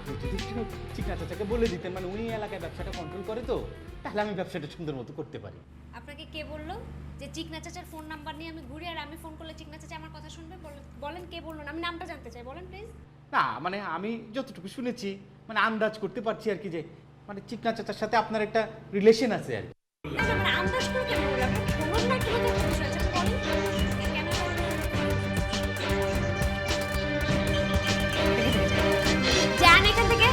আপনি যদি একটু চিকনা চাচাকে বলে দিতেন, মানে উনি এলাকায় ব্যবসাটা কন্ট্রোল করে তো, তাহলে আমি ব্যবসাটা সুন্দর মতো করতে পারি। আপনাকে কে বললো যে চিকনা চাচার ফোন নাম্বার নিয়ে আমি ঘুরি আর আমি ফোন করলে চিকনা চাচা আমার কথা শুনবে? বলেন কে বললো না, আমি নামটা জানতে চাই, বলেন প্লিজ। না মানে আমি যতটুকু শুনেছি, মানে আন্দাজ করতে পারছি আর কি, যে মানে চিকনা চাচার সাথে আপনার একটা রিলেশন আছে আর কি। আচ্ছা মানে আন্দাজ করে কেন বললাম, বলুন না কি হতে বিষয় আছে বলেন কেন যান এখান থেকে।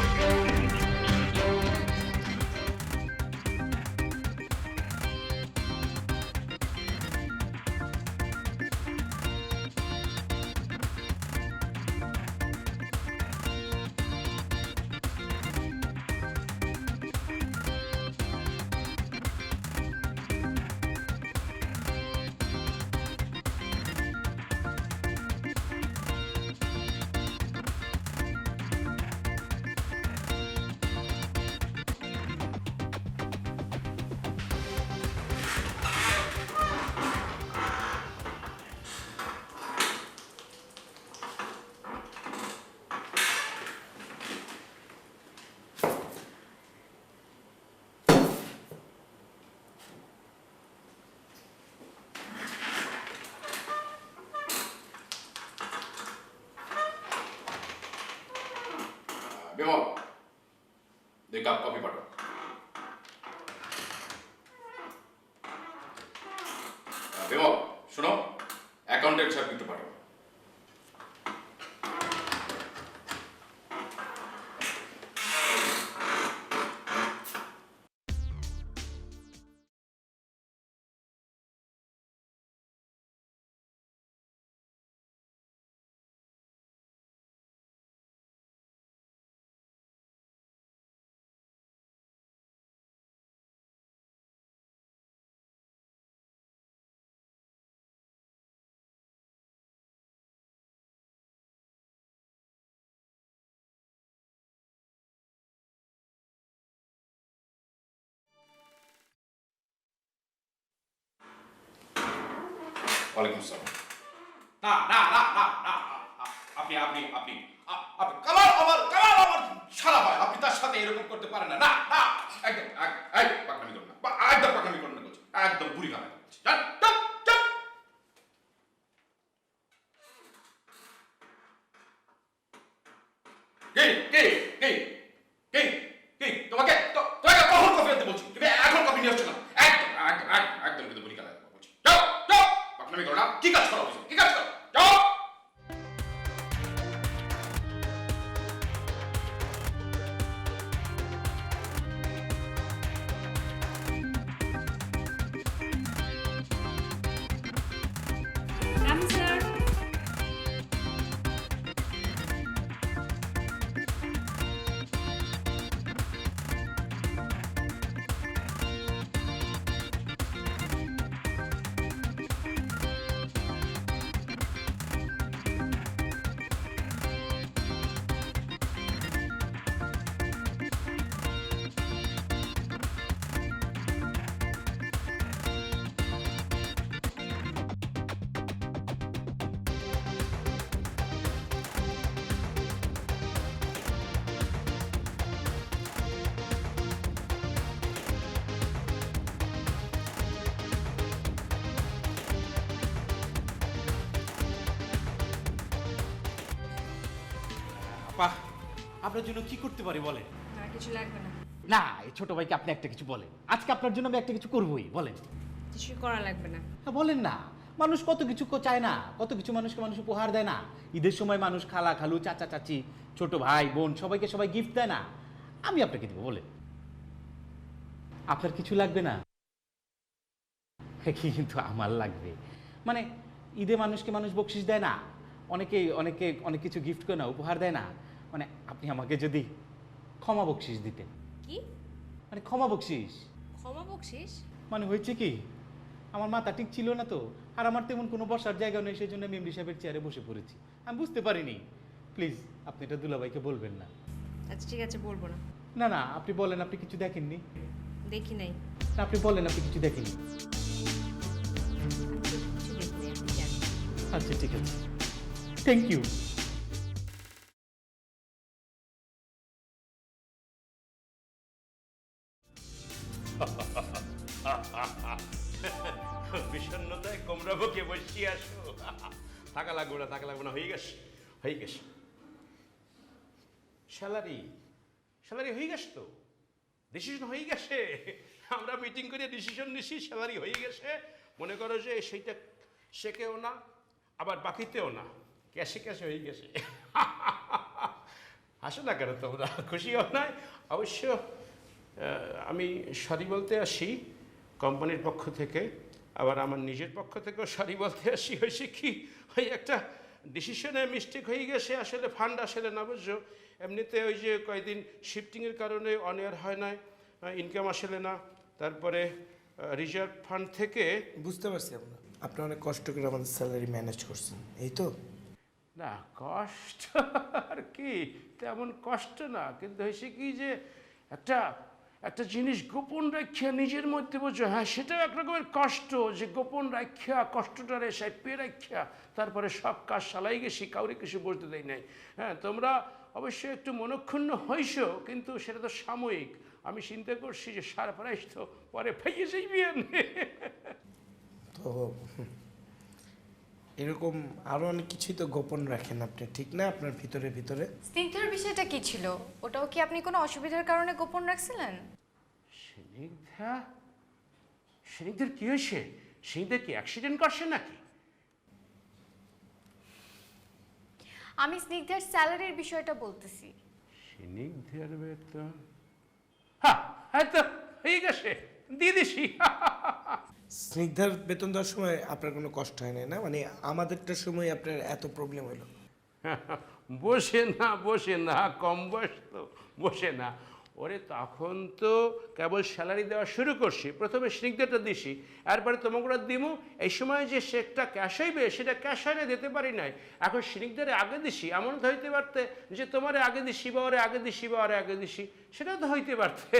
বিমল, 2 কাপ কফি পাঠাও। বিমল শোনো, অ্যাকাউন্টেন্ট সাহেব একটু পাঠাও। ওয়ালাইকুম আসসালাম। না না না না না, আপনি আপনি আপনি আপনি কামাল আমার সারা হয়, আপনি তার সাথে এরকম করতে পারেন না। না না, একদম পাকনামি করুন না, একদম পাকনামি করুন না, বলছি একদম বুড়ি গানা বলছি। যান যান যান। কে কে কে কে কে তোমাকে তোমাকে কখন কফি আনতে বলছি? তুমি এখন কফি নিয়ে আসছো না? একদম একদম কিন্তু বুড়ি গানা বলছি। যাও যাও, পাকনামি করো না। কি কাজ করো অফিসে? কি কাজ করো? যাও। আমি স্যার আপা, আপনার জন্য কি করতে পারি বলেন? আর কিছু লাগবে না, না, এই ছোট ভাইকে আপনি একটা কিছু বলেন, আজকে আপনার জন্য আমি একটা কিছু করবোই, বলেন। কিছুই করা লাগবে না। হ্যাঁ বলেন না, মানুষ কত কিছু চায় না, কত কিছু মানুষকে মানুষ উপহার দেয় না। ঈদের সময় মানুষ খালা খালু চাচা চাচি ছোট ভাই বোন সবাইকে সবাই গিফট দেয় না, আমি আপনাকে দিব, বলেন। আপনার কিছু লাগবে না? কি কিন্তু আমার লাগবে, মানে ঈদে মানুষকে মানুষ বকশিস দেয় না, অনেকে অনেকে অনেক কিছু গিফট করে না, উপহার দেয় না, মানে আপনি আমাকে যদি ক্ষমা বকশিস দিতেন। কি মানে ক্ষমা বকশিস ক্ষমা বকশিস? মানে হয়েছে কি, আমার মাথা ঠিক ছিল না তো, আর আমার তেমন কোনো বসার জায়গা নেই, সেই জন্য আমি এমডি সাহেবের চেয়ারে বসে পড়েছি, আমি বুঝতে পারিনি। প্লিজ আপনি এটা দুলাভাইকে বলবেন না। আচ্ছা ঠিক আছে, বলবো না। না না, আপনি বলেন আপনি কিছু দেখেননি। দেখি নাই। না, আপনি বলেন আপনি কিছু দেখেননি। কিছু দেখি নাই, আপনি জানেন। আচ্ছা ঠিক আছে, থ্যাংক ইউ। বিষণ্ণতায় কোমরা বুকে বসিয়ে আসো। থাকা লাগবে না, থাকা লাগবে না, হয়ে গেছে, হয়ে গেছে। স্যালারি স্যালারি হয়ে গেছে তো, ডিসিশন হয়ে গেছে। আমরা মিটিং করে ডিসিশন নিছি, স্যালারি হয়ে গেছে। মনে করো যে সেইটা শেখেও না, আবার বাকিতেও না, ক্যাশে ক্যাশে হয়ে গেছে। হাসো না কেন তোমরা, খুশিও নাই? অবশ্য আমি সরি বলতে আসি কোম্পানির পক্ষ থেকে, আবার আমার নিজের পক্ষ থেকেও সরি বলতে আসি। হয়েছে কি, ওই একটা ডিসিশনে মিস্টেক হয়ে গেছে। আসলে ফান্ড আসলে না, বুঝছো? এমনিতে ওই যে কয়েকদিন শিফটিংয়ের কারণে অনেয়ার হয় না, ইনকাম আসলে না। তারপরে রিজার্ভ ফান্ড থেকে বুঝতে পারছি আমরা, আপনি অনেক কষ্ট করে আমাদের স্যালারি ম্যানেজ করছেন, এই তো। না কষ্ট আর কি, তেমন কষ্ট না, কিন্তু হয়েছে কি যে একটা একটা জিনিস গোপন রাখিয়া নিজের মধ্যে বোঝো, হ্যাঁ সেটাও এক রকমের কষ্ট, যে গোপন রাখিয়া কষ্টটারে সাইপে রাখিয়া তারপরে সব কাজ চালাই গেছি, কাউরে কিছু বলতে দেয় নাই। হ্যাঁ, তোমরা অবশ্যই একটু মনক্ষুণ্ণ হইছো, কিন্তু সেটা তো সাময়িক। আমি চিন্তা করছি যে সারপ্রাইজ তো পরে ফেয়ে যাইবেন। তো এরকম আরো অনেক কিছুই তো গোপন রাখেন আপনি, ঠিক না? আপনার ভিতরে ভিতরে স্নিগ্ধার বিষয়টা কি ছিল? ওটাও কি আপনি কোনো অসুবিধার কারণে গোপন রাখছিলেন? স্নিগ্ধা, স্নিগ্ধার কি হয়েছে? স্নিগ্ধা কি অ্যাক্সিডেন্ট করছে নাকি? আমি স্নিগ্ধার স্যালারির বিষয়টা বলতেছি। স্নিগ্ধার বেতন, হ্যাঁ হ্যাঁ তো হয়ে গেছে, দিয়ে দিছি। স্নিগ্ধার বেতন দেওয়ার সময় আপনার কোনো কষ্ট হয় না, মানে আমাদেরটার সময় আপনার এত প্রবলেম হলো? বসে না, বসে না, কম বয়স তো, বসে না। ওরে তখন তো কেবল স্যালারি দেওয়া শুরু করছি, প্রথমে স্নিগ্ধাটা দিছি, এরপরে তোমাকে দিমু। এই সময় যে চেকটা ক্যাশ হইবে সেটা ক্যাশ হয়ে দিতে পারি নাই। এখন স্নিগ্ধারে আগে দিছি, এমন তো হইতে পারতে যে তোমারে আগে দিছি বা ওরে আগে দিছি বা ওরে আগে দিছি, সেটাও তো হইতে পারতে।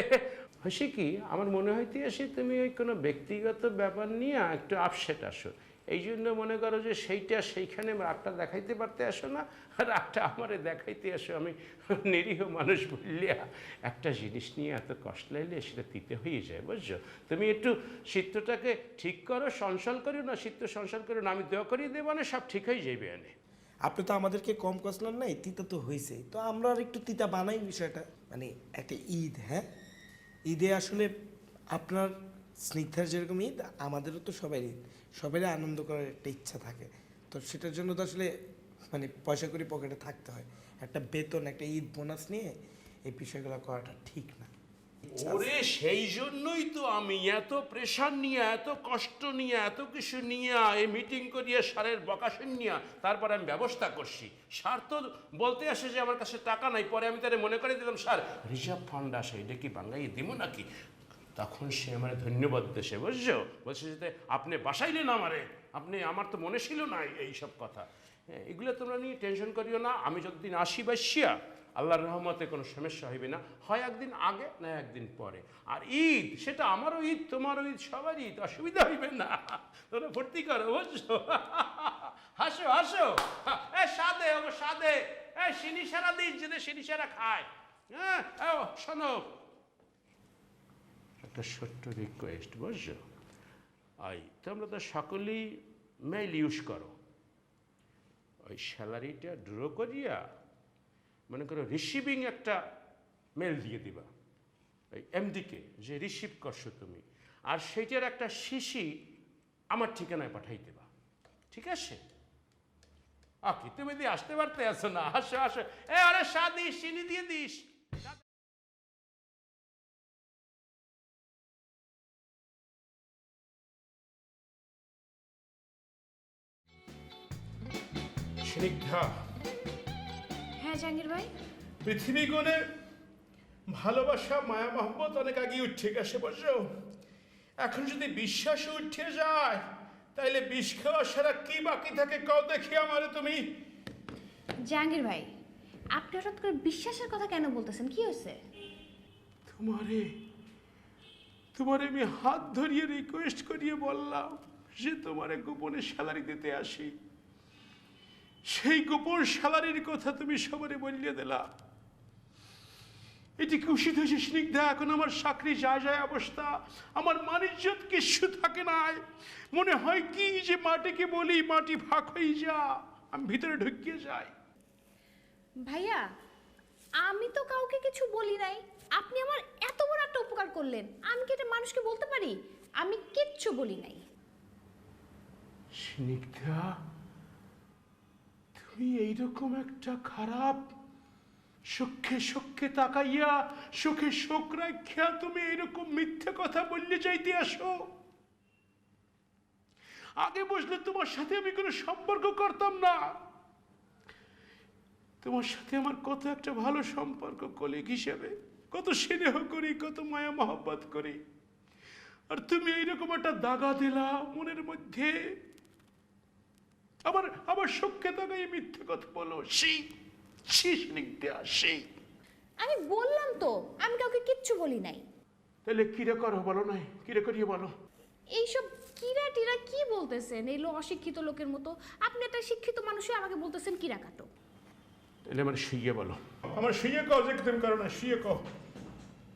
হয়েছে কি, আমার মনে হইতে আসি তুমি ওই কোনো ব্যক্তিগত ব্যাপার নিয়ে একটু আপসেট আসো, এই জন্য মনে করো যে সেইটা সেইখানে রাগটা দেখাইতে পারতে আসো না, রাগটা আমারে দেখাইতে আসো। আমি নিরীহ মানুষ বললিয়া একটা জিনিস নিয়ে এত কষ্ট লাইলে সেটা দিতে হয়ে যায়, বুঝছো? তুমি একটু চিত্তটাকে ঠিক করো, সংসল করো না, চিত্ত সংসল করো না, আমি দোয়া করিয়ে দেবো না, সব ঠিক হয়ে যাবে। এনে আপনি তো আমাদেরকে কম কষলেন নাই, তিতা তো হয়েছেই, তো আমরা আর একটু তিতা বানাই বিষয়টা। মানে একটা ঈদ, হ্যাঁ, ঈদে আসলে আপনার স্নিগ্ধার যেরকম ঈদ, আমাদেরও তো সবাই ঈদ, সবারই আনন্দ করার একটা ইচ্ছা থাকে। তো সেটার জন্য তো আসলে মানে পয়সা করে পকেটে থাকতে হয়। একটা বেতন, একটা ঈদ বোনাস নিয়ে এই বিষয়গুলো করাটা ঠিক না। ওরে সেই জন্যই তো আমি এত প্রেশার নিয়ে, এত কষ্ট নিয়ে, এত কিছু নিয়ে, এই মিটিং করিয়ে সারের বকাশন নিয়ে তারপর আমি ব্যবস্থা করছি। সার তো বলতে আসে যে আমার কাছে টাকা নাই, পরে আমি তারে মনে করে দিলাম স্যার রিজার্ভ ফান্ড আসে, এটা কি বাংলায় দিব নাকি? তখন সে আমার ধন্যবাদ দেশে, বুঝছো? বলছে যে আপনি বাসাইলেন আমারে, আপনি, আমার তো মনে ছিল না এইসব কথা। এগুলো তোমরা নিয়ে টেনশন করিও না, আমি যতদিন আসি বাসিয়া আল্লাহর রহমতে কোনো সমস্যা হইবে না, হয় একদিন আগে না একদিন পরে। আর ঈদ সেটা আমারও ঈদ, তোমারও ঈদ, সবারই ঈদ, অসুবিধা হইবে না। তোমরা ভর্তি করো, বুঝছো? হাসো হাসো, এ সাদে ও সাদে, এ সিনি সারা দিন যেতে সিনি সারা খায়। হ্যাঁ শোনো, একটা ছোট্ট রিকোয়েস্ট, বুঝছো? তোমরা তো সকলেই মেইল ইউজ করো, ওই স্যালারিটা ড্র করিয়া মনে করো রিসিভিং একটা মেল দিয়ে দিবা ওই এমডিকে, যে রিসিভ করছো তুমি, আর সেইটার একটা শিশি আমার ঠিকানায় পাঠাই দেবা, ঠিক আছে? কি তুমি দিয়ে আসতে পারতে আছো না? আসো আসো, আরে সাদি চিনি দিয়ে দিস। স্নিগ্ধা, হ্যাঁ জাহাঙ্গীর ভাই। পৃথিবী গণে ভালোবাসা, মায়া মহব্বত অনেক আগে উঠে গেছে, বুঝছো? এখন যদি বিশ্বাস উঠে যায় তাইলে বিষ খাওয়া সারা কি বাকি থাকে কও দেখি আমারে তুমি। জাহাঙ্গীর ভাই, আপনি হঠাৎ করে বিশ্বাসের কথা কেন বলতেছেন? কি হয়েছে? তোমারে আমি হাত ধরিয়ে রিকোয়েস্ট করিয়ে বললাম যে তোমারে গোপনে স্যালারি দিতে আসি, সেই গোপন স্যালারির কথা তুমি সবারে বলিয়ে দিলা। এটি কি উচিত হয়েছে স্নিগ্ধা? এখন আমার চাকরি যায় যায় অবস্থা, আমার মানিজ্যত কিছু থাকে নাই। মনে হয় কি যে মাটিকে বলি মাটি ভাগ হয়ে যা, আমি ভিতরে ঢুকিয়ে যাই। ভাইয়া আমি তো কাউকে কিছু বলি নাই, আপনি আমার এত বড় একটা উপকার করলেন, আমি কি এটা মানুষকে বলতে পারি? আমি কিচ্ছু বলি নাই। স্নিগ্ধা, তুমি এইরকম একটা খারাপ, সুখে সুখে তাকাইয়া সুখে শোক রাখিয়া তুমি এইরকম মিথ্যে কথা বললে যাইতে আসো? আগে বসলে তোমার সাথে আমি কোনো সম্পর্ক করতাম না। তোমার সাথে আমার কত একটা ভালো সম্পর্ক, কলিগ হিসেবে কত স্নেহ করি, কত মায়া মহব্বত করি, আর তুমি এইরকম একটা দাগা দিলা মনের মধ্যে। আবার আবার সুখে তাকাই মিথ্যে কথা বলো। আমি বললাম তো আমি কাউকে কিচ্ছু বলি নাই। তাহলে কিরে করো বলো নাই, কিরে করিয়ে বলো। এইসব কিরা টিরা কি বলতেছেন? এলো অশিক্ষিত লোকের মতো, আপনি একটা শিক্ষিত মানুষই আমাকে বলতেছেন কিরা কাটো। তাহলে আমার শুয়ে বলো, আমার শুয়ে কও যে তুমি করো না, শুয়ে কও।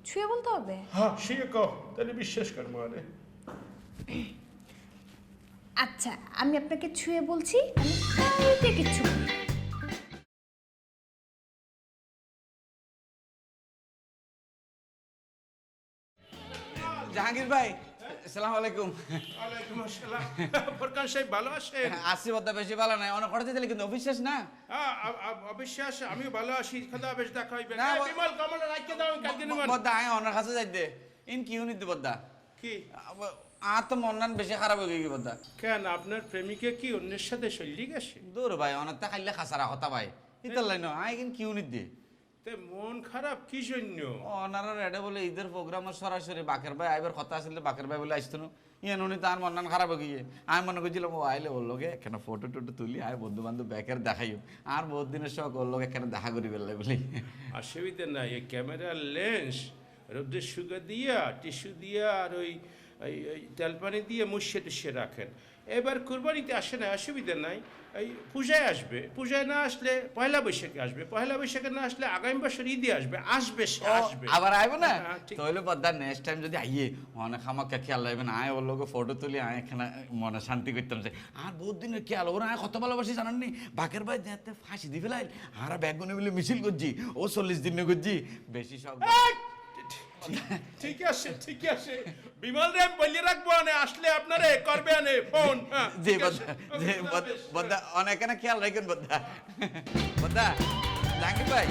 ছুঁয়ে বলতে হবে? হ্যাঁ শুয়ে কও, তাহলে বিশ্বাস কর মানে। আচ্ছা আমি আপনাকে ছুঁয়ে বলছি, আমি কাউকে কিচ্ছু বলি না। জাহাঙ্গীর ভাই, আসসালামু আলাইকুম। ওয়ালাইকুম আসসালাম। ফরকান সাহেব ভালো আছেন? আসছি বদ্দা, বেশি ভালো নাই, অনেক খরচ দিলে কিন্তু অবিশ্বাস না। অবিশ্বাস, আমিও ভালো আছি, খাদা বেশ দেখা হইবে না, না। বিমল কমল রাখতে দাও, কালকে নিমন। বদ্দা আয় ওনার কাছে যাইতে, ইন কি উনি দি বদ্দা? কি আর তো মন নান বেশি খারাপ হয়ে গেছে বদ্দা। কেন, আপনার প্রেমিকা কি অন্যের সাথে চলি গেছে? দূর ভাই, অনেক তা খাইলে খাসারা কথা ভাই, ইতার লাইন আয় কিন কি উনি দি। তে মন খারাপ কি জন্য? ওনারা রেডে বলে ঈদের প্রোগ্রামের সরাসরি বাকের ভাই আইবার কথা আসলে, বাকের ভাই বলে আসতো না, ইয়ান উনি তার মন নান খারাপ হয়ে গিয়ে। আমি মনে করছিলাম ও আইলে ওর লোকে কেন ফটো টটো তুলি, আয় বন্ধু বান্ধব ব্যাকের দেখাইও, আর বহুত দিনের শখ ওর লোকে কেন দেখা করি বেলা বলি। অসুবিধা নাই, এই ক্যামেরার লেন্স রোদ্রের সুগা দিয়া টিস্যু দিয়া আর ওই তেলপানি দিয়ে মুছিয়ে টুছিয়ে রাখেন। এবার কুরবানিতে আসে না, অসুবিধা নাই, এই পূজায় আসবে, পূজায় না আসলে পয়লা বৈশাখে আসবে, পয়লা বৈশাখে না আসলে আগামী বছর ঈদে আসবে, আসবে সে আসবে। আবার আইবো না? হ্যাঁ, ঠিক। তাহলে বদ্দা নেক্সট টাইম যদি আইয়ে অনেক আমাকে খেয়াল রাখবে না, আয় ওর লোক ফটো তুলি, আয় এখানে মনে শান্তি করতাম যে আর বহুত দিনের খেয়াল, ওরা আয় কত ভালোবাসি জানাননি, বাকের ভাই যাতে ফাঁসি দি ফেলাই, আর ব্যাগুনে মিলে মিছিল করছি, ও 40 দিনে করছি, বেশি সব। ঠিক আছে ঠিক আছে, বিমল রে বলিয়ে রাখবো, আনে আসলে আপনারে করবে আনে ফোন। জি বদ্দা, জি বদ্দা অনেক না খেয়াল রাখেন বদ্দা। বদ্দা, জাহাঙ্গীর ভাই।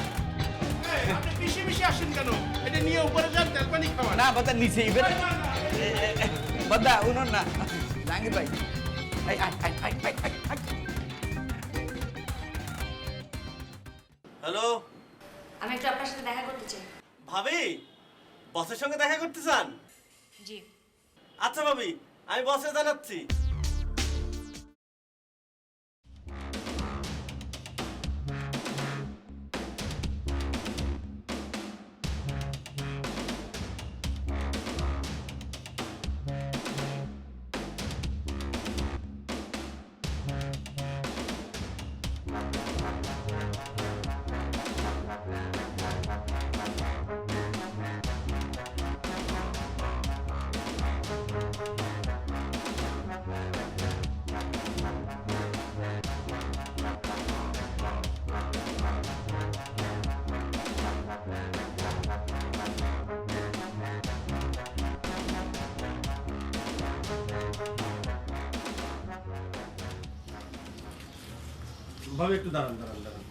আপনি বেশি বেশি আসেন কেন? এটা নিয়ে উপরে যান, তেলপানি খাওয়ান। না বদ্দা নিচে ইবেন। বদ্দা উনুন না, জাহাঙ্গীর ভাই। I I I I I I I. Hello আমি একটু আপনার সাথে দেখা করতে চাই। ভাবি, বসের সঙ্গে দেখা করতে চান? জি। আচ্ছা ভাবি, আমি বসে জানাচ্ছি। ভাবি একটু দাঁড়ান দাঁড়ান দাঁড়ান।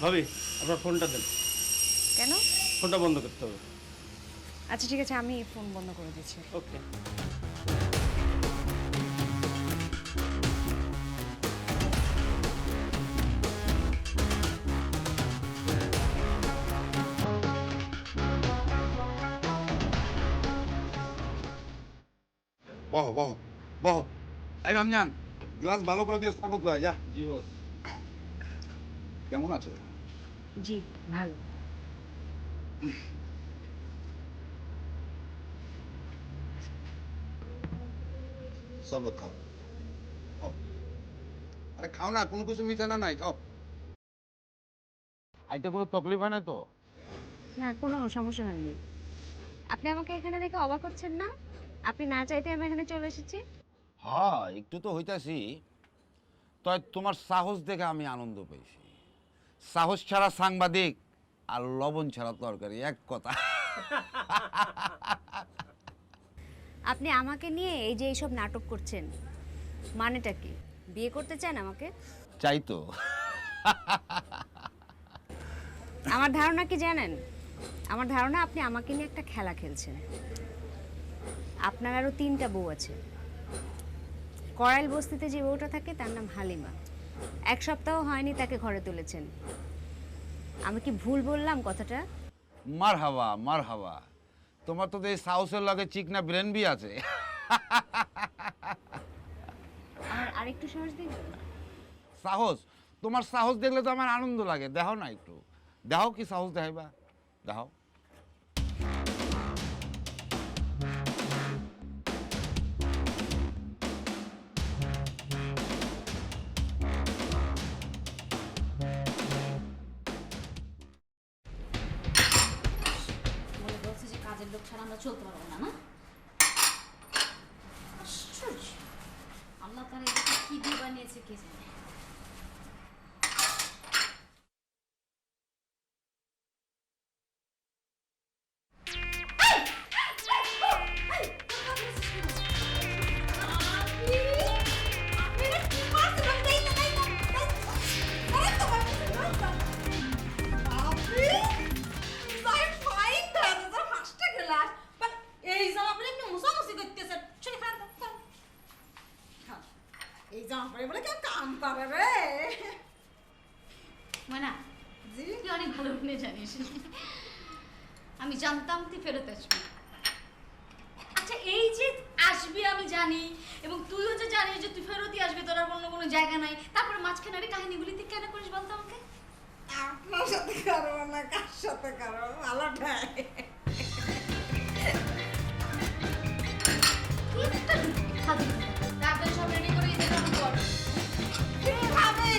ভাবি আপনার ফোনটা দেন, কেন? ফোনটা বন্ধ করতে হবে। আচ্ছা ঠিক আছে, আমি ফোন বন্ধ করে দিচ্ছি। ওকে। বহ বহ বহ। এই রামজান, গ্লাস ভালো করে দিয়ে স্থাপক করে যা। কেমন আছো? জি ভালো। শরবত খাও। আরে খাও না, কোনো কিছু মিশানো নাই, খাও। আইতে কোনো তকলিফ হয় না তো? না, কোনো সমস্যা হয়নি। আপনি আমাকে এখানে দেখে অবাক হচ্ছেন না? আপনি না চাইতে আমি এখানে চলে এসেছি। হ্যাঁ একটু তো হইতাছি, তয় তোমার সাহস দেখে আমি আনন্দ পেয়েছি। সাহস ছাড়া সাংবাদিক আর লবণ ছাড়া তরকারি, এক কথা। আপনি আমাকে নিয়ে এই যে এইসব নাটক করছেন, মানেটা কি? বিয়ে করতে চান আমাকে? চাই তো। আমার ধারণা কি জানেন? আমার ধারণা আপনি আমাকে নিয়ে একটা খেলা খেলছেন। আপনার আরো 3টা বউ আছে। করাইল বস্তিতে যে বউটা থাকে তার নাম হালিমা। 1 সপ্তাহ হয়নি তাকে ঘরে তুলেছেন। আমি কি ভুল বললাম কথাটা? মার হাওয়া, মার হাওয়া। তোমার তো এই সাহসের লগে চিকনা ব্রেন বি আছে। আর আরেকটু সাহস দিন। সাহস? তোমার সাহস দেখলে তো আমার আনন্দ লাগে। দেখো না একটু, দেখো কি সাহস দেখাইবা, দেখো। বলে বলছে যে কাজের লোক ছাড়া আমরা চলতে পারবো না, না? আশ্চর্য! আল্লাহ তারা এটাকে কি দিয়ে বানিয়েছে কে জানে। ময়না, তুই অনেক ভালো গুনে জানিস। আমি জানতাম তুই ফেরত আসবি। আচ্ছা, এই যে আসবি আমি জানি, এবং তুইও যে জানিস যে তুই ফেরতই আসবি, তোর আর অন্য কোনো জায়গা নাই, তারপরে মাঝখানে আরে কাহিনীগুলি তুই কেন করিস বলতো আমাকে? আপনার সাথে কারো না, কার সাথে কারো আলাদাই। তারপরে সব রেডি করে দিতে হবে কর। কিভাবে?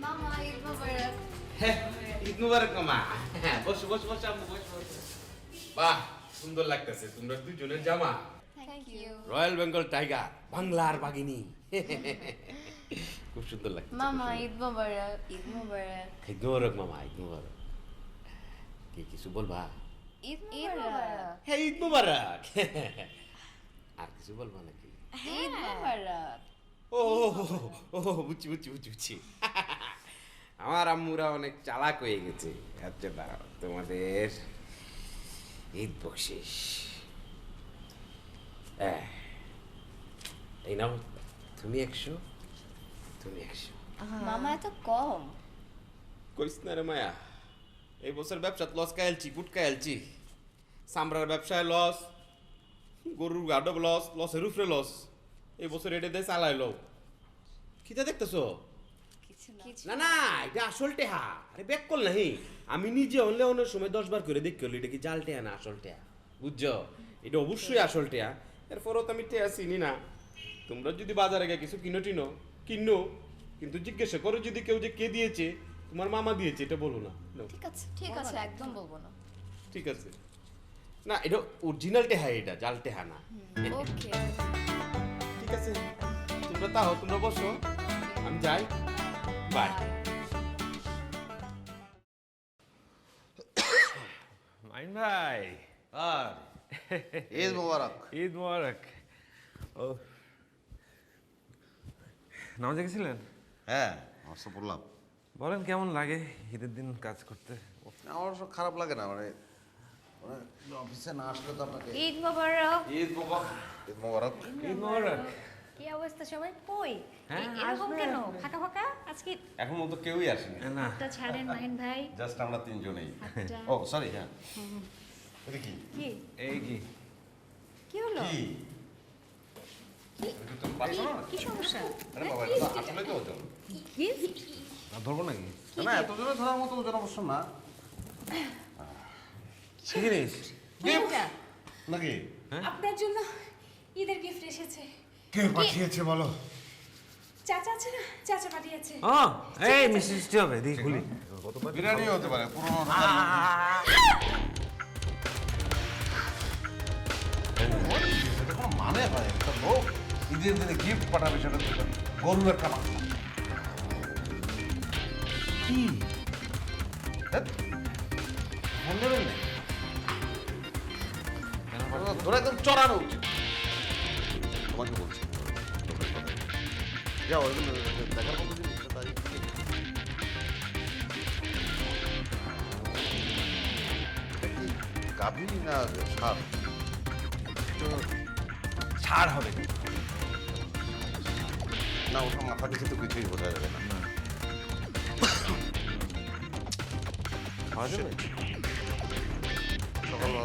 মামা, ঈদ মোবারক। ঈদ মুবারক মামা। হ্যাঁ, বসো বসো বসো আম্মু, বসো বসো। বাহ, সুন্দর লাগতেছে তোমরা দুজনের জামা। Thank you. Royal Bengal tiger, বাংলার বাঘিনী। খুব সুন্দর লাগছে। মামা ঈদ মোবারক। ঈদ মোবারক। ঈদ মুবারক মামা, ঈদ মুবারক। কি কিছু বলবা? ঈদ মোবারক। হ্যাঁ, ঈদ মুবারক। আর কিছু বলবা নাকি? ঈদ মোবারক। ও ও, বুঝছি বুঝছি বুঝছি বুঝছি। আমার আম্মুরা অনেক চালাক হয়ে গেছে। আচ্ছা দাঁড়াও, তোমাদের ঈদ বকশিস। এই নাও, তুমি 100, তুমি 100। মামা এত কম? কইস না রে মায়া, এই বছর ব্যবসা লস খাইলছি, গুট খাইলছি। সামরার ব্যবসায় লস, গরুর গাডব লস, লসের উপরে লস। এই বছর এটা দিয়ে চালাইলো। কিতা দেখতেছো? না না, এটা আসল টেহা। আরে ব্যাক কল নাহি। আমি নিজে হলে অনেক সময় 10 বার করে দেখি এটা কি জাল টেহা না আসল টেহা। বুঝছো? এটা অবশ্যই আসল টেহা। এরপরও তো আমি টেহা চিনি না। তোমরা যদি বাজারে গিয়ে কিছু কিনো কিনো, কিন্তু জিজ্ঞাসা করো যদি কেউ যে কে দিয়েছে, তোমার মামা দিয়েছে, এটা বলো না। নাও। ঠিক আছে, একদম বলবো না। ঠিক আছে। না, এটা অরিজিনাল টেহা, এটা জাল টেহা না। ওকে। ঠিক আছে, তোমরা তাও, তোমরা বসো, আমি যাই। বাই। মাইন ভাই আর ঈদ মোবারক। ঈদ মোবারক। ও নামাজে গেছিলেন? হ্যাঁ আমার তো বললাম। বলেন কেমন লাগে ঈদের দিন কাজ করতে? আমার সব খারাপ লাগে না, মানে অফিসে না আসলে তো আপনাকে। ঈদ মোবারক। ঈদ মোবারক। ঈদ মোবারক। ঈদ মোবারক। কি অবস্থা সবাই? কই হ্যাঁ, এরকম কেন ফাঁকা ফাঁকা আজকে? এখন মতো কেউই আসেনি। না তো ছাড়েন মাহিন ভাই। জাস্ট আমরা তিনজনেই। আচ্ছা। ও সরি, হ্যাঁ এটা কি? কি এই কি কি হলো? কি? এটা তো পারছো না? কি সমস্যা? আরে বাবা, এটা তো আসলে তো ওজন। কি ধরবো নাকি? না এত জনে ধরার মতো ওজন অবশ্য না। কি জিনিস? গিফট নাকি? আপনার জন্য ঈদের গিফট এসেছে। কে পাঠিয়েছে বলো? চাচা আছে না, চাচা পাঠিয়েছে। ও এই মিষ্টি হবে, দেখি খুলি। বিরিয়ানি হতে পারে, পুরোনো এটা কোনো মানে হয়? একটা লোক ঈদের দিনে গিফট পাঠাবে, সেটা তো গরুর একটা মাংস। কি মন দেবেন না, ধরে একদম চড়ানো উচিত। তোমাকে বলছি, যাও দেখার মতো জিনিস তাই। গাভী না সার? ছাড় হবে না, ওটা মাথা দেখে তো কিছুই বোঝা যাবে না। খাওয়া যাবে? সকালবেলা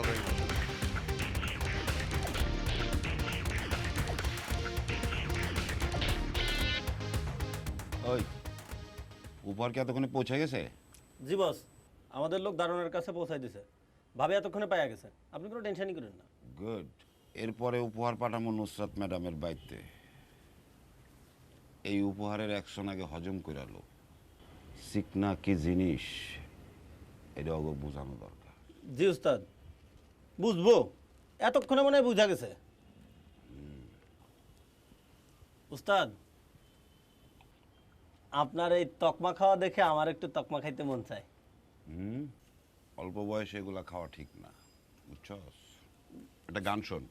ওই উপহার কি এতক্ষণে পৌঁছে গেছে? জি বস, আমাদের লোক দারোয়ানের কাছে পৌঁছাই দিছে। ভাবি এতক্ষণে পাইয়া গেছে, আপনি কোনো টেনশনই করেন না। গুড। এরপরে উপহার পাঠাবো নুসরাত ম্যাডামের বাড়িতে। এই উপহারের অ্যাকশন আগে হজম করে লো। সিকনা কি জিনিস এটা ওকে বোঝানো দরকার। জি উস্তাদ, বুঝবো। এতক্ষণে মনে হয় বুঝা গেছে। উস্তাদ, আপনার এই তকমা খাওয়া দেখে আমার একটু তকমা খাইতে মন চায়। অল্প বয়সে এগুলা খাওয়া ঠিক না, বুঝছস? একটা গান শোন।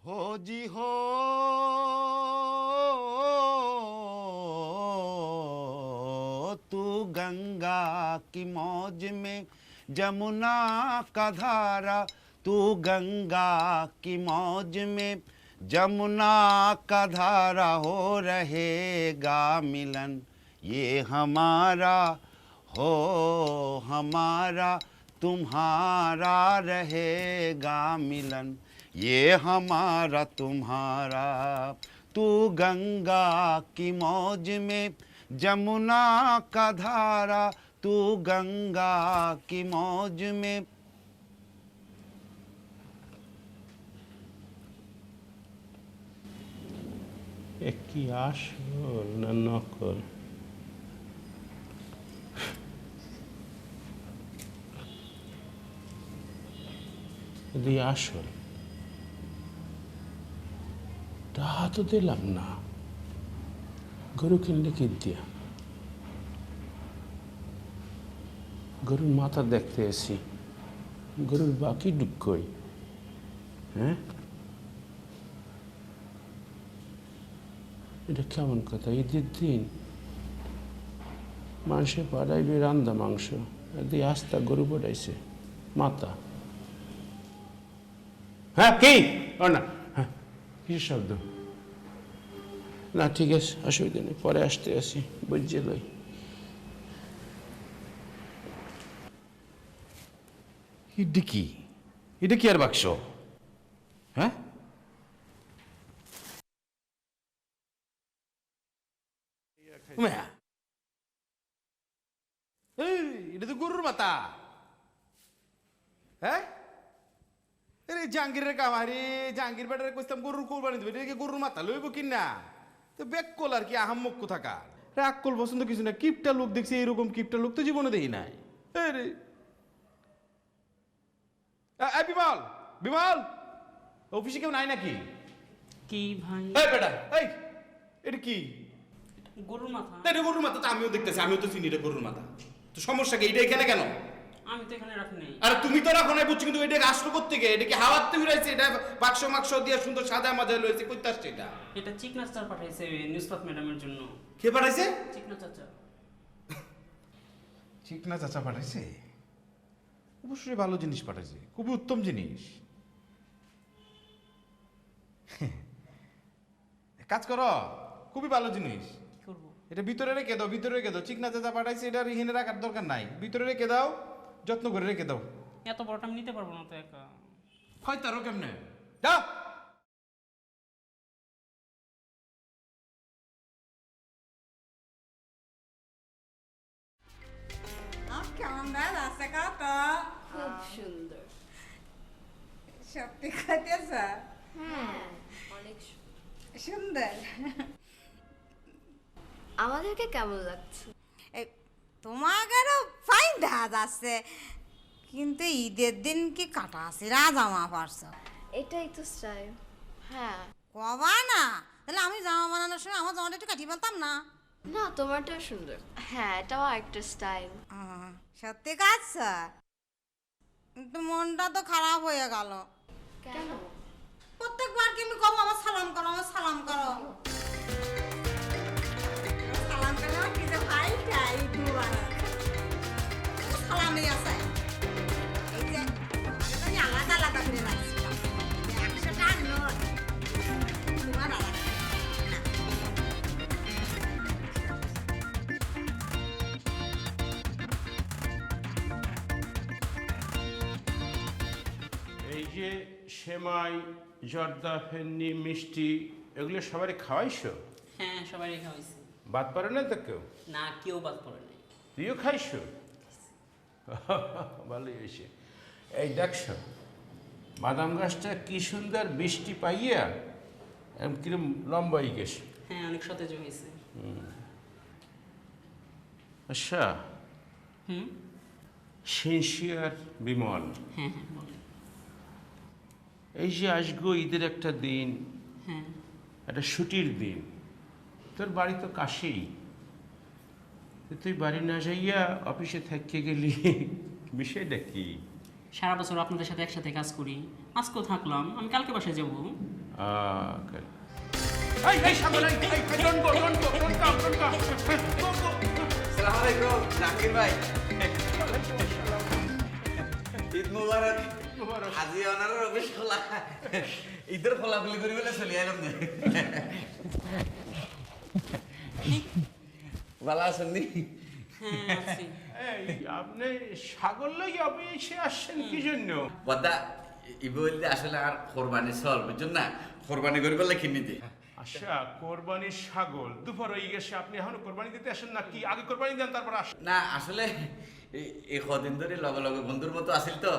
हो जी हो तू गंगा की मौज में जमुना का धारा, तू गंगा की मौज में जमुना का धारा, हो रहेगा मिलन ये हमारा, हो हमारा तुम्हारा रहेगा मिलन ये हमारा तुम्हारा। तू गंगा की मौज में जमुना का धारा, तू गंगा की मौज में। কি আসল না নকল? যদি আসল টাকা তো দিলাম না, গরু কিনলে কি দিয়া? গরুর মাথা দেখতে এসি, গরুর বাকি ডুকই। হ্যাঁ, এটা কেমন কথা? ঈদের দিন মানুষে পাঠাইবে রান্দা মাংস, দিয়ে আস্তা গরু পাঠাইছে মাথা। হ্যাঁ কি? ও না, হ্যাঁ কিসের শব্দ? না ঠিক আছে, অসুবিধা নেই, পরে আসতে আসি, বুঝছে লই। এটা কি? এটা কি আর বাক্স? হ্যাঁ, এটা তো গরুর মাথা। হ্যাঁ, জাহাঙ্গীরের কামারি, জাহাঙ্গীর বেটারে কইতাম গরুর কোরবানি দেবে, এটা কি গরুর মাথা লইব কিনা? তো বেকল আর কি আহাম্মক থাকা, রাক্কল পছন্দ কিছু না। কিপটা লোক দেখছি, এইরকম কিপটা লোক তো জীবনে দেখি নাই। বিমল, বিমল, অফিসে কেউ নাই নাকি? কি ভাই? এই বেটা, এই এটা কি? গরুর মাথা। এটা গরুর মাথা তো আমিও দেখতেছি, আমিও তো চিনি এটা গরুর মাথা। তো সমস্যা কি? এটা এখানে কেন? আমি তো এখানে রাখি নাই। আর তুমি তো রাখো নাই বুঝছি, কিন্তু এটা আসলো কোত্থেকে? এটা কি হাওয়ার থেকে উড়াইছে? এটা বাক্স মাক্স দিয়ে সুন্দর সাদা মাজা লইছে, কইতে আসছে এটা? এটা চিকনা চাচা পাঠাইছে নুসরাত ম্যাডামের জন্য। কে পাঠাইছে? চিকনা চাচা। চিকনা চাচা পাঠাইছে? অবশ্যই ভালো জিনিস পাঠাইছে, খুবই উত্তম জিনিস। কাজ করো, খুবই ভালো জিনিস। কি করব? এটা ভিতরে রেখে দাও, ভিতরে রেখে দাও। চিকনা চাচা পাঠাইছে, এটা এখানে রাখার দরকার নাই। ভিতরে রেখে দাও, যত্ন করে রেখে দাও। এত বড়টা আমি নিতে পারবো না তো একা। হয় তারও কেমনে? যাও। কেমন দাঁত আছে কত? খুব সুন্দর। সত্যি খাইতেছ? হ্যাঁ, অনেক সুন্দর। আমাদেরকে কেমন লাগছে? তোমাদেরও ফাইন দেখা যাচ্ছে, কিন্তু ঈদের দিন কি কাটা আছে জামা পারছ? এটাই তো স্টাইল। হ্যাঁ। কবা না, তাহলে আমি জামা বানানোর সময় আমার জামাটা একটু কাটিয়ে বলতাম না? না, তোমারটাও সুন্দর। হ্যাঁ, এটাও একটা স্টাইল। সত্যি কাজ, কিন্তু মনটা তো খারাপ হয়ে গেল। কেন? প্রত্যেকবার কি আমি কম আমার সালাম করো, আমার সালাম করো, সালাম করো, আমার কি যে ভাইটা ঈদ মুবারক সালামই আছে। এই যে আগে তো আমি আলাদা আলাদা করে রাখছিলাম, 100 টাকা নোট তোমার আলাদা না। এই যে সেমাই, জর্দা, ফেন্নি, মিষ্টি, এগুলো সবারই খাওয়াইছো? হ্যাঁ, সবারই খাওয়াইছি। বাদ পারে না তো কেউ? না, কেউ বাদ পড়ে নাই। তুইও খাইছো? ভালোই হয়েছে। এই দেখছো বাদাম গাছটা কি সুন্দর বৃষ্টি পাইয়া কিরম লম্বাই গেছে। হ্যাঁ, অনেক সতেজ হয়েছে। আচ্ছা, সিনসিয়ার বিমল, হ্যাঁ হ্যাঁ বলেন। এই যে আসগো ঈদের একটা দিন, হ্যাঁ। একটা ছুটির দিন, তোর বাড়ি তো কাছেই, তুই বাড়ি না যাইয়া অফিসে থাকতে গেলি, বিষয়টা কি? সারা বছর আপনাদের সাথে একসাথে কাজ করি, আজকেও থাকলাম, আমি কালকে বাসায় যাবো। জাকির ভাই, ঈদ মুবারক। আজি ওনার অফিস খোলা, ঈদের খোলাখুলি করি বলে চলি আইলাম। ভালো আছেন নি? আপনি সাগর লই অফিসে আসছেন কি জন্য? বদা ই বললে আসলে আর কোরবানি চল, বুঝছেন না? কোরবানি করি বলে কিনিতে। আচ্ছা, কোরবানির ছাগল দুপুর হয়ে গেছে, আপনি এখনো কোরবানি দিতে আসেন না কি? আগে কোরবানি দেন তারপর আসেন? না আসলে এই কদিন ধরে লগে লগে বন্ধুর মতো আসিল তো,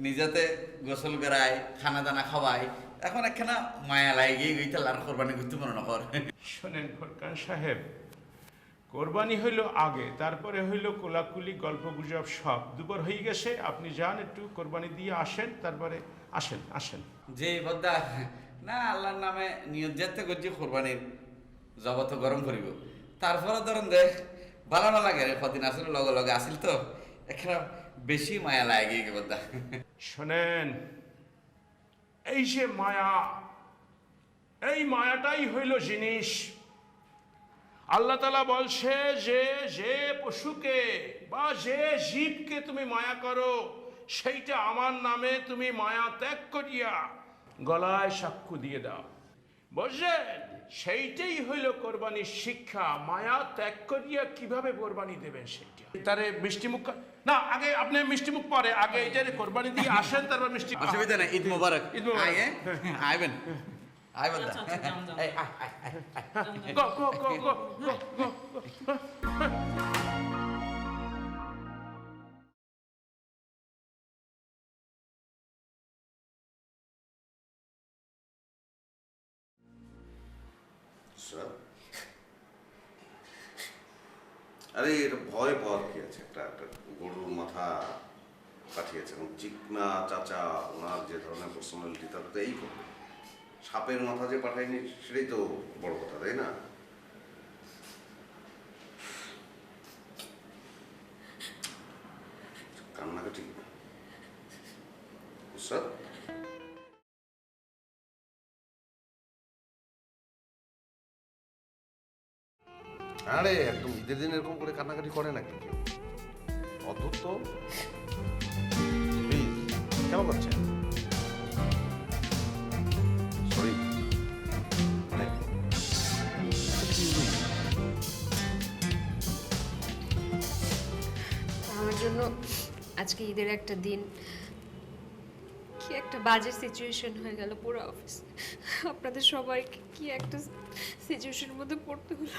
নিজেতে গোসল করায়, খানা দানা খাওয়াই, এখন একখানা মায়া লাগে গইতাল আর কোরবানি করতে মনে না কর। শোনেন ফরকান সাহেব, কোরবানি হইল আগে, তারপরে হইল কোলাকুলি, গল্প গুজব সব। দুপুর হয়ে গেছে, আপনি যান একটু কোরবানি দিয়ে আসেন, তারপরে আসেন আসেন। যে বদ্দা না আল্লাহর নামে নিয়ত যেতে করছি কোরবানির জগত গরম করিব, তারপরে ধরেন যে ভালো না লাগে রে, কদিন আসলে লগে লগে আসিল তো এখানে বেশি মায়া লাগে গে বদ্দা। শোনেন, এই যে মায়া, এই মায়াটাই হইল জিনিস। আল্লাহ তাআলা বলছে যে যে পশুকে বা যে জীবকে তুমি মায়া করো, সেইটা আমার নামে তুমি মায়া ত্যাগ করিয়া গলায় সাক্ষ্য দিয়ে দাও। বুঝলেন? সেইটাই হইল কোরবানির শিক্ষা। মায়া ত্যাগ করিয়া কিভাবে কোরবানি দেবেন সেইটা। তারে মিষ্টি মুখ না, আগে আপনি মিষ্টি মুখ পরে, আগে এটারে কোরবানি দিয়ে আসেন, তারপর মিষ্টি। অসুবিধা নেই, ঈদ মোবারক। ঈদ মোবারক। আইবেন আই বদ্দা। গো গো গো গো গো গো। আরে এটা ভয় পাওয়ার কি আছে? একটা একটা গরুর মাথা পাঠিয়েছে এবং চিকনা চাচা ওনার যে ধরনের পার্সোনালিটি, তাতে তো এই করবে। সাপের মাথা যে পাঠায়নি সেটাই তো বড় কথা, তাই না? নুসরাত, আরে একদম ঈদের দিন এরকম করে কান্নাকাটি করে নাকি কেউ? অদ্ভুত তো। প্লিজ, কেন করছেন? সরি। আমার জন্য আজকে ঈদের একটা দিন কি একটা বাজে সিচুয়েশন হয়ে গেল পুরো অফিস। আপনাদের সবাইকে কি একটা সিচুয়েশনের মধ্যে পড়তে হলো।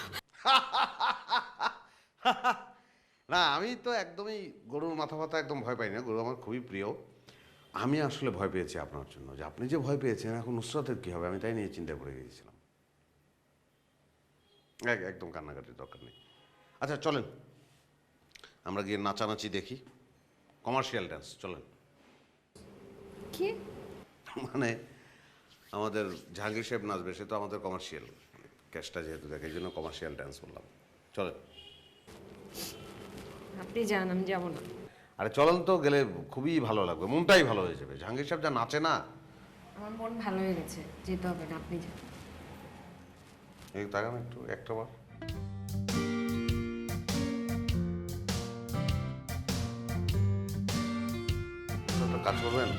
না, আমি তো একদমই গরুর মাথা ব্যথা একদম ভয় পাই না, গরু আমার খুবই প্রিয়। আমি আসলে ভয় পেয়েছি আপনার জন্য, যে আপনি যে ভয় পেয়েছেন এখন নুসরাতের কী হবে আমি তাই নিয়ে চিন্তা করে গিয়েছিলাম। একদম কান্নাকাটির দরকার নেই। আচ্ছা চলেন আমরা গিয়ে নাচানাচি দেখি, কমার্শিয়াল ডান্স। চলেন। কি মানে আমাদের জাহাঙ্গীর সাহেব নাচবে, সে তো আমাদের কমার্শিয়াল ক্যাশটা যেহেতু দেখে, এই জন্য কমার্শিয়াল ডান্স বললাম। চলেন। আপনি যান, আমি যাব না। আরে চলেন তো, গেলে খুবই ভালো লাগবে, মনটাই ভালো হয়ে যাবে। জাহাঙ্গীর সাহেব যা নাচে না। আমার মন ভালো হয়ে গেছে, যেতে হবে না, আপনি যান। এই তাকান একটু, একটা বার। একটা কাজ করবেন,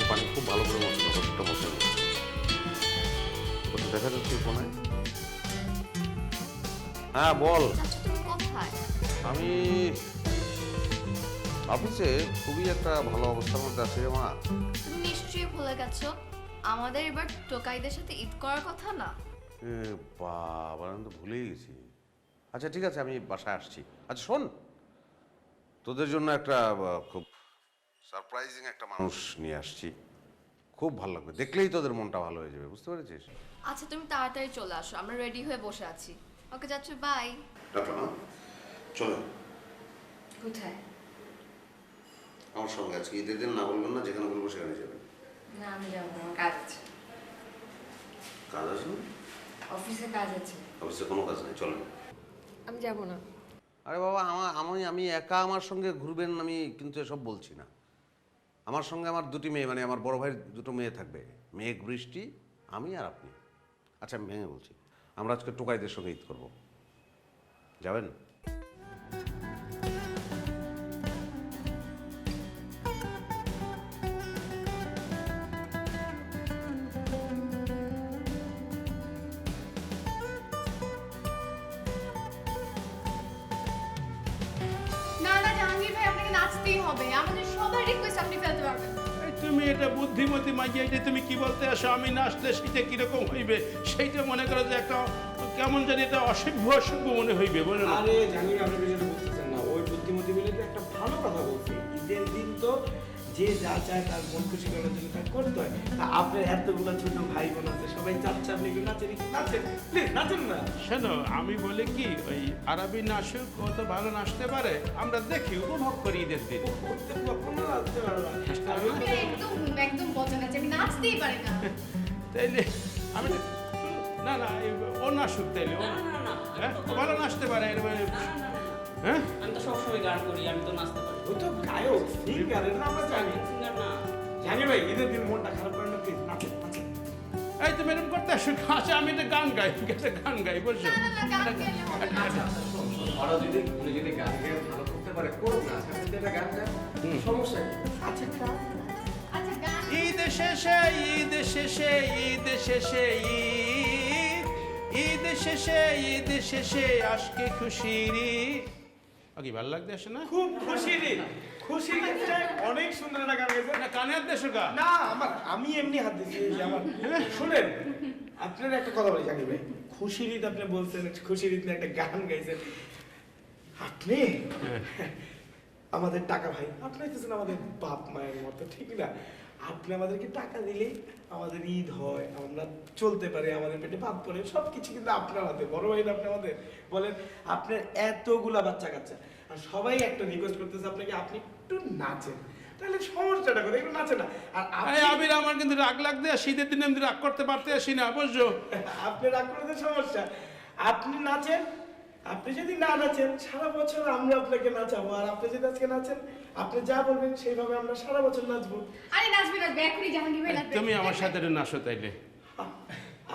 পানি খুব ভালো করে মশলা কতটা মশলা দেখা যাচ্ছে ফোনে। হ্যাঁ বল। কোথায়? আমি অফিসে খুবই একটা ভালো অবস্থার মধ্যে আছি রে মা। তুমি নিশ্চয়ই ভুলে গেছো আমাদের এবার টোকাইদের সাথে ঈদ করার কথা না? বাবা, আমি তো ভুলেই গেছি। আচ্ছা ঠিক আছে, আমি বাসায় আসছি। আচ্ছা শোন, তোদের জন্য একটা খুব সারপ্রাইজিং একটা মানুষ নিয়ে আসছি, খুব ভালো লাগবে, দেখলেই তোদের মনটা ভালো হয়ে যাবে, বুঝতে পেরেছিস? আচ্ছা তুমি তাড়াতাড়ি চলে আসো, আমরা রেডি হয়ে বসে আছি। ওকে যাচ্ছ, বাই। টাটা না, চলো। কোথায়? আমার সঙ্গে আজকে ঈদের দিন না বলবেন না, যেখানে বলবো সেখানে যাবেন। না আমি যাবো না, আমার কাজ আছে। কাজ আছে? অফিসে কাজ আছে। অফিসে কোনো কাজ নেই, চলেন। আমি যাব না। আরে বাবা, আমি একা আমার সঙ্গে ঘুরবেন আমি কিন্তু এসব বলছি না। আমার সঙ্গে আমার দুটি মেয়ে, মানে আমার বড় ভাইয়ের দুটো মেয়ে থাকবে, মেঘ বৃষ্টি, আমি আর আপনি। আচ্ছা আমি ভেঙে বলছি, আমরা আজকে টোকাইদের সঙ্গে ঈদ করবো, যাবেন? না না জাহাঙ্গীর ভাই, আপনাকে নাচতেই হবে, আমাদের সবার রিকোয়েস্ট আপনি ফেলতে পারবেন। তুমি এটা বুদ্ধিমতী মাইয়া, এটা তুমি কি বলতে আসো? আমি নাচলে সেটা কিরকম হইবে সেইটা মনে করো যে একটা কেমন জানি এটা অসভ্য অসভ্য মনে হইবে, বলে না? আরে জানি আপনি যেটা বুঝতেছেন না, ওই বুদ্ধিমতী বলে তো একটা ভালো কথা বলছি। ঈদের দিন তো যে যা চায় তার মন খুশি করার জন্য তার করতে হয়। তা আপনার এতগুলো ছোট ভাই বোন আছে, সবাই চাচ্ছে আপনি একটু নাচেন, একটু নাচেন, প্লিজ নাচেন না। শোনো, আমি বলি কি, ওই আরবি নাচুক, ও তো ভালো নাচতে পারে, আমরা দেখি, উপভোগ করি ঈদের দিন। একদম একদম বচন আছে, আমি নাচতেই পারি না। তাইলে আমি না না ও নাচুক, তাইলে ও হ্যাঁ ভালো নাচতে পারে। হ্যাঁ আমি তো সবসময় গান করি, আমি তো নাচতে পারি। ও তো গায়ক, সিঙ্গার, এটা আমরা জানি। সিঙ্গার না। জানি ভাই, ঈদের দিন মনটা খারাপ করেন না, প্লিজ নাচেন নাচেন। এই তো ম্যাডাম করতে আসুক। আচ্ছা আমি একটা গান গাই, গান গাই, বুঝছো? ওরা যদি উনি যদি গান গেয়ে ভালো করতে পারে, করুন না, আপনি যদি একটা গান গান, সমস্যা কি? আচ্ছা গান। ঈদ শেষে ঈদ শেষে ঈদ শেষে ঈদ শেষে ঈদ শেষে আজকে খুশির আগে ভালো লাগতে আসে না? খুব খুশি রে, খুশি গেছে, অনেক সুন্দর একটা গান গেছে। না কানে হাত দেশো গা? না আমি এমনি হাত দিচ্ছি, এই যে আমার। শুনেন, আপনার একটা কথা বলি জানি ভাই, খুশির ঈদ আপনি বলছেন, খুশির ঈদ একটা গান গাইছেন আপনি। আমাদের টাকা ভাই, আপনি হইতেছেন আমাদের বাপ মায়ের মতো, ঠিক না? আপনি আমাদেরকে টাকা দিলে আমাদের ঈদ হয়, আমরা চলতে পারি, আমাদের পেটে ভাত পড়ে, সবকিছু কিন্তু আপনার হাতে। বড় ভাই না আপনি আমাদের, বলেন আপনার এতগুলা বাচ্চা কাচ্চা, আর সবাই একটা রিকোয়েস্ট করতেছে আপনাকে, আপনি একটু নাচেন, তাহলে সমস্যাটা করে একটু নাচে না। আর আবির আমার কিন্তু রাগ লাগতে, আর শীতের দিনে আমি রাগ করতে পারতে আসি না, বুঝছো? আপনি রাগ করতে সমস্যা, আপনি নাচেন, আপনি যদি না নাচেন সারা বছর আমরা আপনাকে নাচাবো, আর আপনি যদি আজকে নাচেন আপনি যা বলবেন সেইভাবে আমরা সারা বছর নাচবো। আরে নাচবে নাচবে, এখনই জাহাঙ্গীর ভাই নাচবে। তুমি আমার সাথে একটু নাচো তাইলে।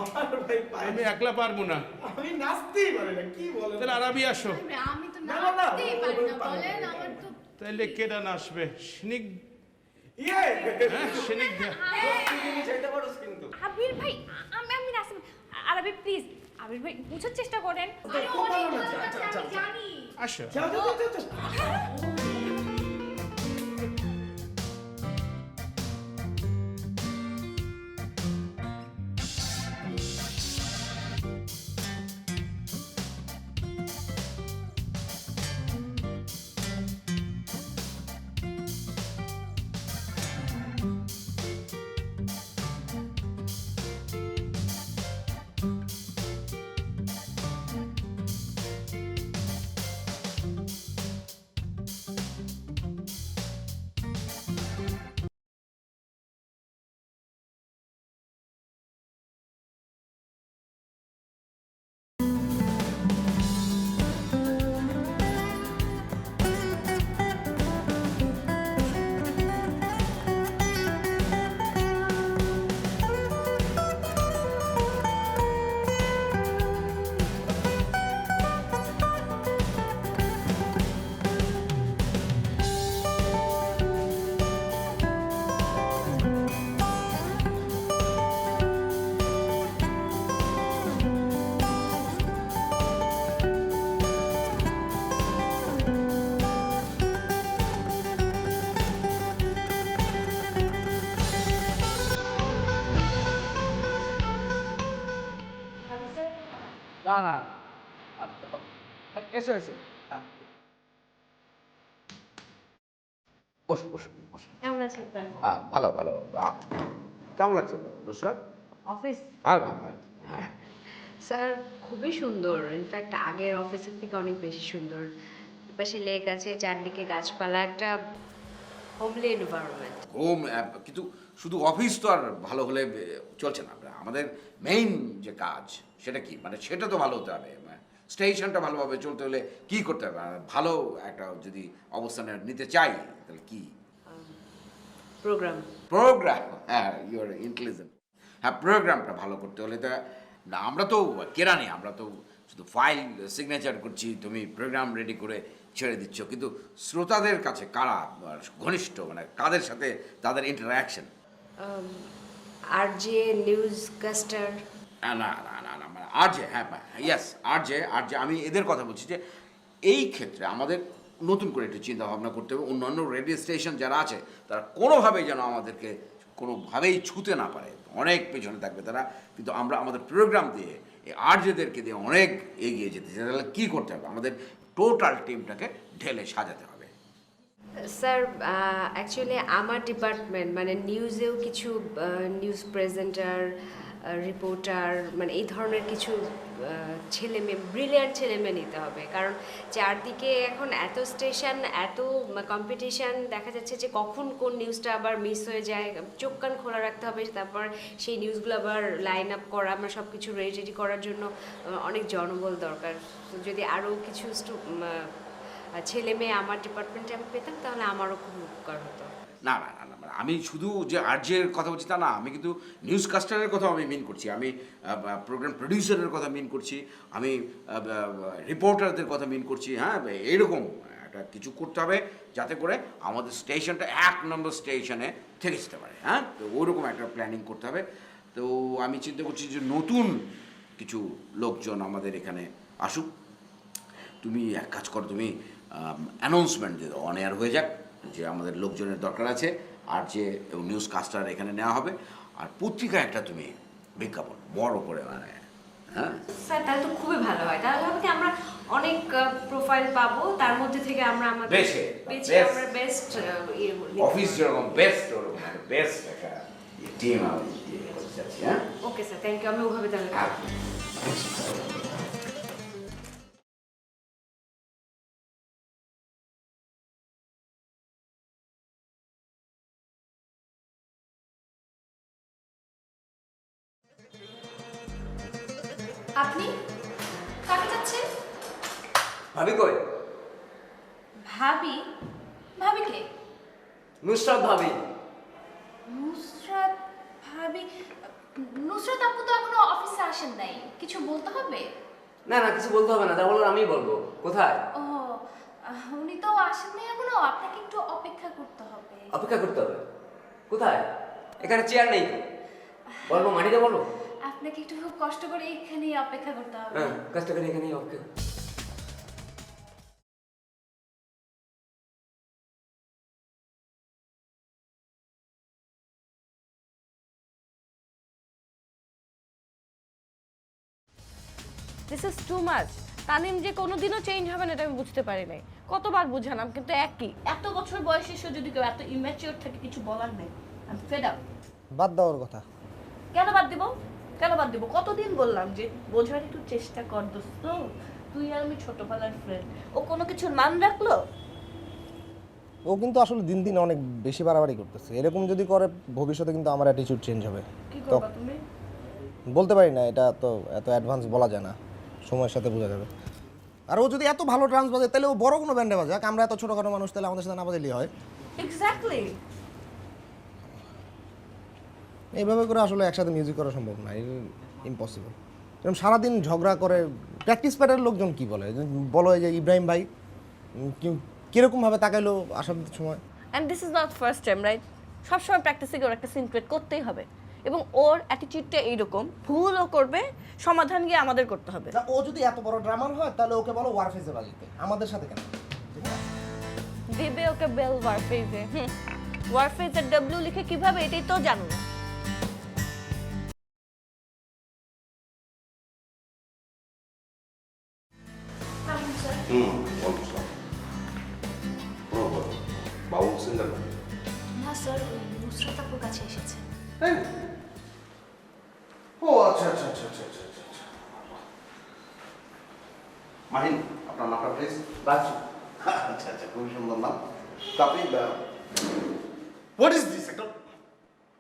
আমার ভাই পায়ে আমি একলা পারবো না। আমি নাচতেই পারি না, কি বলেন? তাহলে আরবি আসো। আমি তো নাচতেই পারি না, বলেন আমার তো। তাইলে কেডা নাচবে? স্নিগ ইয়ে স্নিগ্ধা। আবির ভাই আমি নাচব। আরবি প্লিজ, আবির ভাই বুঝার চেষ্টা করেন। আরে অনেক ভালো নাচে, আমি জানি। আসো। যাও যাও যাও যাও। না না এসো এসো বসো বসো বসো। কেমন আছেন স্যার? ভালো ভালো কেমন লাগছে নুসরাত? অফিস হ্যাঁ স্যার খুবই সুন্দর, ইনফ্যাক্ট আগের অফিসের থেকে অনেক বেশি সুন্দর। পাশে লেক আছে, চারদিকে গাছপালা, একটা হোমলি এনভায়রনমেন্ট। হোম কিন্তু শুধু অফিস তো আর ভালো হলে চলছে না। আমাদের মেইন যে কাজ সেটা কি, মানে সেটা তো ভালো হতে হবে। স্টেশনটা ভালোভাবে চলতে হলে কি করতে হবে? ভালো একটা যদি অবস্থানে নিতে চাই তাহলে কি প্রোগ্রাম হ্যাঁ, ইউর ইন্টেলিজেন্ট। হ্যাঁ, প্রোগ্রামটা ভালো করতে হলে তা না, আমরা তো কেরানি, আমরা তো শুধু ফাইল সিগনেচার করছি, তুমি প্রোগ্রাম রেডি করে ছেড়ে দিচ্ছ, কিন্তু শ্রোতাদের কাছে কারা ঘনিষ্ঠ, মানে কাদের সাথে তাদের ইন্টারাকশন? RJ, news custard. না না না না না মানে আরজে, হ্যাঁ ইয়েস আরজে আমি এদের কথা বলছি যে এই ক্ষেত্রে আমাদের নতুন করে একটু চিন্তা ভাবনা করতে হবে। অন্যান্য রেডিও স্টেশন যারা আছে তারা কোনোভাবেই যেন আমাদেরকে কোনোভাবেই ছুতে না পারে, অনেক পেছনে থাকবে তারা, কিন্তু আমরা আমাদের প্রোগ্রাম দিয়ে এই আরজেদেরকে দিয়ে অনেক এগিয়ে যেতে চাই। তাহলে কী করতে হবে? আমাদের টোটাল টিমটাকে ঢেলে সাজাতে হবে। স্যার অ্যাকচুয়ালি আমার ডিপার্টমেন্ট মানে নিউজেও কিছু নিউজ প্রেজেন্টার, রিপোর্টার, মানে এই ধরনের কিছু ছেলেমেয়ে, ব্রিলিয়ান্ট ছেলেমেয়ে নিতে হবে। কারণ চারদিকে এখন এত স্টেশন, এত কম্পিটিশান, দেখা যাচ্ছে যে কখন কোন নিউজটা আবার মিস হয়ে যায়, চোখ কান খোলা রাখতে হবে। তারপর সেই নিউজগুলো আবার লাইন আপ করা, আমরা সব কিছু রেডি করার জন্য অনেক জনবল দরকার। তো যদি আরও কিছু ছেলে মেয়ে আমার ডিপার্টমেন্টে আমি পেতাম তাহলে আমারও খুব উপকার হতো। না না না না মানে আমি শুধু যে আরজের কথা বলছি তা না, আমি কিন্তু নিউজ কাস্টারের কথাও আমি মিন করছি, আমি প্রোগ্রাম প্রডিউসারের কথা মিন করছি, আমি রিপোর্টারদের কথা মিন করছি। হ্যাঁ, এইরকম একটা কিছু করতে হবে যাতে করে আমাদের স্টেশনটা 1 নম্বর স্টেশনে থেকে যেতে পারে। হ্যাঁ, তো ওইরকম একটা প্ল্যানিং করতে হবে। তো আমি চিন্তা করছি যে নতুন কিছু লোকজন আমাদের এখানে আসুক। তুমি এক কাজ করো, তুমি অ্যানাউন্সমেন্ট দিয়ে দাও, অন এয়ার হয়ে যাক যে আমাদের লোকজনের দরকার আছে, আর যে নিউজ কাস্টার এখানে নেওয়া হবে, আর পত্রিকা একটা তুমি বিজ্ঞাপন বড় করে, মানে হ্যাঁ স্যার তাহলে তো খুবই ভালো হয়। তাহলে হবে কি আমরা অনেক প্রোফাইল পাবো, তার মধ্যে থেকে আমরা আমাদের বেছে আমরা বেস্ট অফিস যেরকম বেস্ট ওরকম বেস্ট একটা টিম আমি করতে চাচ্ছি। হ্যাঁ, ওকে স্যার, থ্যাংক ইউ। আমি ওভাবে তাহলে আপনি কাকে যাচ্ছেন? ভাবি কই? ভাবি? ভাবি কে? নুসরাত ভাবি। নুসরাত ভাবি? নুসরাত আপু তো এখনো অফিসে আসেন নাই, কিছু বলতে হবে? না না, কিছু বলতে হবে না, যা বলার আমিই বলবো। কোথায়? ও উনি তো আসেন নাই এখনো, আপনাকে একটু অপেক্ষা করতে হবে। অপেক্ষা করতে হবে? কোথায়? এখানে চেয়ার নেই তো। বলবো মাটিতে বলবো? আপনাকে একটু খুব কষ্ট করে এখানেই অপেক্ষা করতে হবে। হ্যাঁ, কষ্ট করে এখানেই অপেক্ষা। This is too much. Tanim যে কোনোদিনও চেঞ্জ হবে না এটা আমি বুঝতে পারি নাই। কতবার বুঝালাম কিন্তু একই। এত বছর বয়সে এসে যদি কেউ এত ইম্যাচিওর থাকে, কিছু বলার নেই। আমি ফেড আপ। বাদ দেওয়ার কথা। কেন বাদ দিব? কেন বাদ দিব? কতদিন বললাম যে বোঝার একটু চেষ্টা কর দোস্ত, তুই আর আমি ছোটবেলার ফ্রেন্ড। ও কোনো কিছুর মান রাখলো? ও কিন্তু আসলে দিন দিন অনেক বেশি বাড়াবাড়ি করতেছে। এরকম যদি করে ভবিষ্যতে কিন্তু আমার অ্যাটিটিউড চেঞ্জ হবে। কি করবা তুমি? বলতে পারি না, এটা তো এত অ্যাডভান্স বলা যায় না, সময়ের সাথে বোঝা যাবে। আর ও যদি এত ভালো ডান্স বাজে তাহলে ও বড় কোনো ব্যান্ডে বাজাক, আমরা এত ছোটখাটো মানুষ, তাহলে আমাদের সাথে না বাজালেই হয়। এক্স্যাক্টলি। এইভাবে করে আসলে একসাথে মিউজিক করা সম্ভব না, ইম্পসিবল। এরকম সারাদিন ঝগড়া করে প্র্যাকটিস প্যাডের লোকজন কি বলে, বলো এই যে ইব্রাহিম ভাই কীরকমভাবে তাকাইলো আসার সময়। And this is not first time, right? সবসময় প্র্যাকটিসে ওর একটা সিন ক্রিয়েট করতেই হবে, এবং ওর অ্যাটিটিউডটা এইরকম, ভুলও করবে, সমাধান গিয়ে আমাদের করতে হবে। ও যদি এত বড় ড্রামার হয় তাহলে ওকে বলো ওয়ারফেজে বাজিতে, আমাদের সাথে কেন দিবে ওকে বেল ওয়ারফেজে? ওয়ারফেজে ডব্লিউ লিখে কিভাবে, এটাই তো জানো না। বাবু সিঙ্গার না স্যার, নুসরাত আপুর কাছে এসেছে। ও আচ্ছা আচ্ছা আচ্ছা আচ্ছা আচ্ছা আচ্ছা। মাহিন, আপনার নামটা প্লিজ? বাচ্চু। আচ্ছা আচ্ছা, খুবই সুন্দর নাম। তো আপনি হোয়াট ইজ দিস? একদম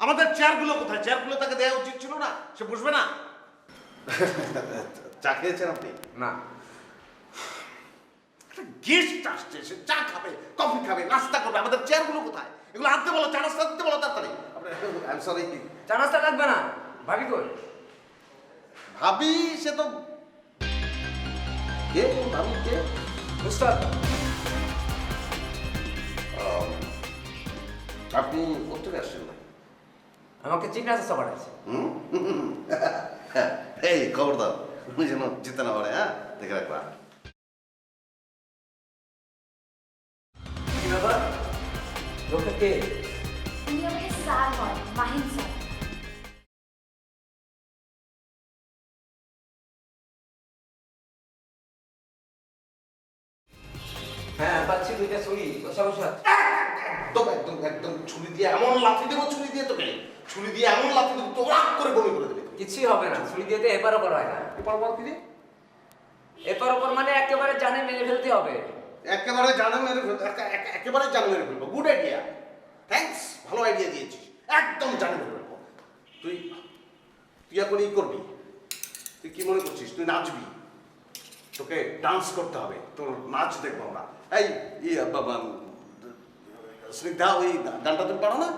আমাদের চেয়ারগুলো কোথায়? চেয়ারগুলো তাকে দেওয়া উচিত ছিল না? সে বসবে না? চা খেয়েছেন আপনি? না। একটা গেস্ট আসছে, সে চা খাবে, কফি খাবে, নাস্তা করবে, আমাদের চেয়ারগুলো কোথায়? এগুলো আনতে বলো, চা নাস্তা দিতে বলো তাড়াতাড়ি। I am sorry. চা নাস্তা লাগবে না। ভাবি কই? ভাবি সে তো কে? ভাবি কে? নুসরাত। আপনি কোথেকে আসছেন ভাই? আমাকে চিকনা চাচা পাঠাচ্ছে। এই খবরদার, উনি যেন যেতে না পারে, হ্যাঁ দেখে রাখবা। কি ব্যাপার? লোকটা কে? উনি আমাকে স্যার হয়, মাহিন স্যার। হ্যাঁ পাচ্ছি, দুইটা ছুরি বসা বসা। একদম একদম একদম ছুরি দিয়ে এমন লাথি দেবো, ছুরি দিয়ে তোকে, ছুরি দিয়ে এমন লাথি দেবো তো রাগ করে বমি করে দেবে। কিছুই হবে না, ছুরি দিয়ে তো এপার ওপর হয় না। এপার ওপর কি রে? এপার ওপর মানে একেবারে জানে মেরে ফেলতে হবে। একেবারে জানে মেরে ফেলবো, একেবারে জানে মেরে ফেলবো। গুড আইডিয়া, থ্যাঙ্কস, ভালো আইডিয়া দিয়েছিস। একদম জানে মেরে ফেলবো। তুই তুই এখন ই করবি, তুই কি মনে করছিস তুই নাচবি? তোকে ডান্স করতে হবে, তোর নাচ দেখবো আমরা। এই স্নিগ্ধা, ওই গানটা তুমি পারো না?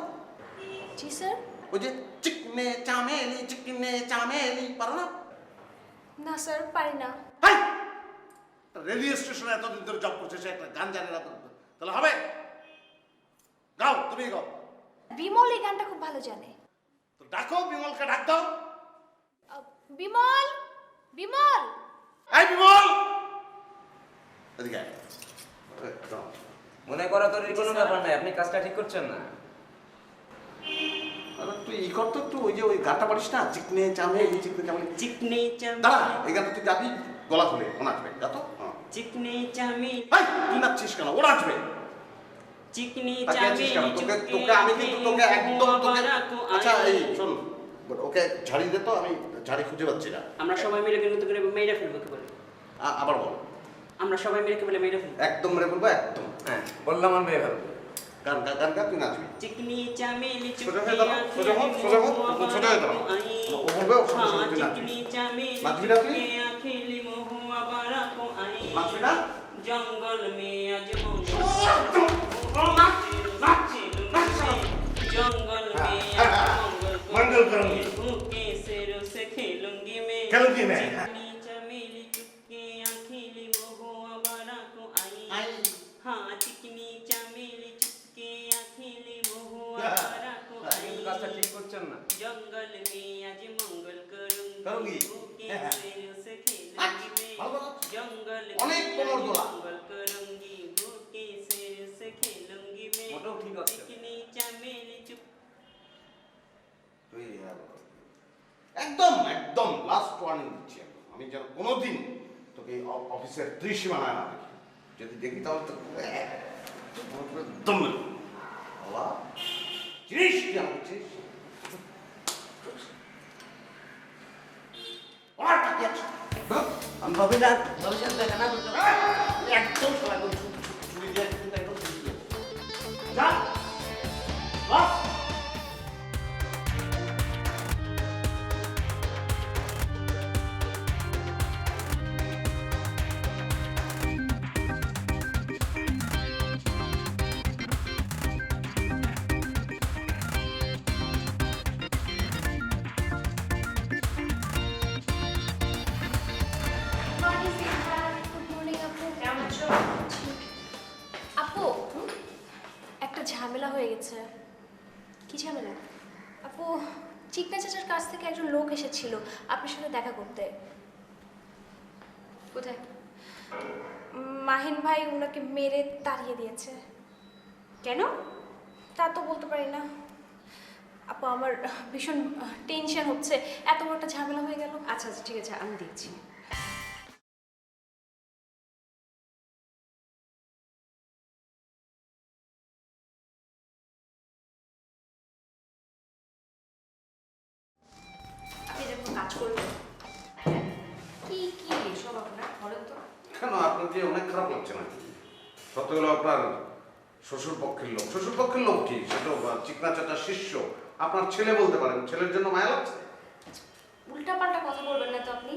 জি স্যার। ওই যে চিকনে চামেলি, চিকনে চামেলি, পারো না? না স্যার, পারি না। রেডিও স্টেশনে এতদিন ধরে জব করছে, সে একটা গান জানে না, তাহলে হবে? গাও, তুমি গাও। বিমল এই গানটা খুব ভালো জানে। তো ডাকো, বিমলকে ডাক দাও। বিমল, বিমল, এই বিমল, এদিকে আয়। মনে করা তোর কোনো ব্যাপার নাই, আপনি কাজটা ঠিক করছেন না। আরে তুই ই কর তো একটু, ওই যে ওই গানটা পারিস না, চিকনে চামেলি, চিকনে চামেলি। চিকনি চামেলি। দাঁড়া, এই গানটা তুই গাবি, গলা খুলে, ও নাচবে, যা তো। চিকনি চামেলি। এই, তুই নাচছিস কেন? ও নাচবে। চিকনি চামেলি, তোকে আমি কিন্তু তোকে একদম তোকে, আচ্ছা এই শোন, ওকে ঝাড়ি দে তো, আমি ঝাড়ি খুঁজে পাচ্ছি না। আমরা সবাই মিলে কিন্তু করে মেরে ফেলবো, কি বলে? আবার বল। আমরা সবাই মিলে কেবল মেরে ফেলবো। একদম মেরে ফেলবো, একদম। হ্যাঁ বললাম আমি মেরে ফেলবো। গান গান গান, তুই নাচবি। চিকনি চামেলি, সোজা হয়ে দাঁড়া, সোজা হো, সোজা হো, সোজা হয়ে দাঁড়া। ও বলবে, ও সোজা সোজা তুই নাচবি। নাচবি না তুই? নাচবি না? জঙ্গল में आज जंगल में मंगल करूंगी भूखे शेरों से खेलूंगी मैं चमेली चुपके अखिली महुआ बारा को आई हाँ चिकनी चमेली चुपके अखिली महुआ बारा को आई जंगल में आज मंगल करूंगी भूखे शेरों से खेलूंगी मैं जंगल में मंगल करूंगी भूखे शेरों से खेलूंगी मैं चिकनी चमेली चुप একদম একদম লাস্ট ওয়ার্নিং দিচ্ছি আমি যেন কোনোদিন তোকে অফিসের ত্রিসীমানায় না দেখি যদি দেখি তাহলে তো একদম বাবা চিনিস কি আমাকে চিনিস আমি ভাবি না ভবিষ্যৎ দেখা না একদম সবাই ছুরি দিয়ে একদম যা বাস আপু একটা ঝামেলা হয়ে গেছে। কি ঝামেলা? আপু চিকনা চাচার কাছ থেকে একজন লোক এসেছিল আপনার সাথে দেখা করতে। কোথায়? মাহিন ভাই ওনাকে মেরে তাড়িয়ে দিয়েছে। কেন? তা তো বলতে পারি না আপু, আমার ভীষণ টেনশন হচ্ছে, এত বড় একটা ঝামেলা হয়ে গেল। আচ্ছা আচ্ছা ঠিক আছে, আমি দেখছি। কাজ করবেন কি কি এসব আপনার বলেন তো? কেন আপনার যে অনেক খারাপ লাগছে না? সত্য হলো আপনার শ্বশুর পক্ষের লোক কি সেটা চিকনা চাচার শিষ্য আপনার ছেলে বলতে পারেন, ছেলের জন্য মায়া লাগছে? উল্টাপাল্টা কথা বলবেন না তো আপনি।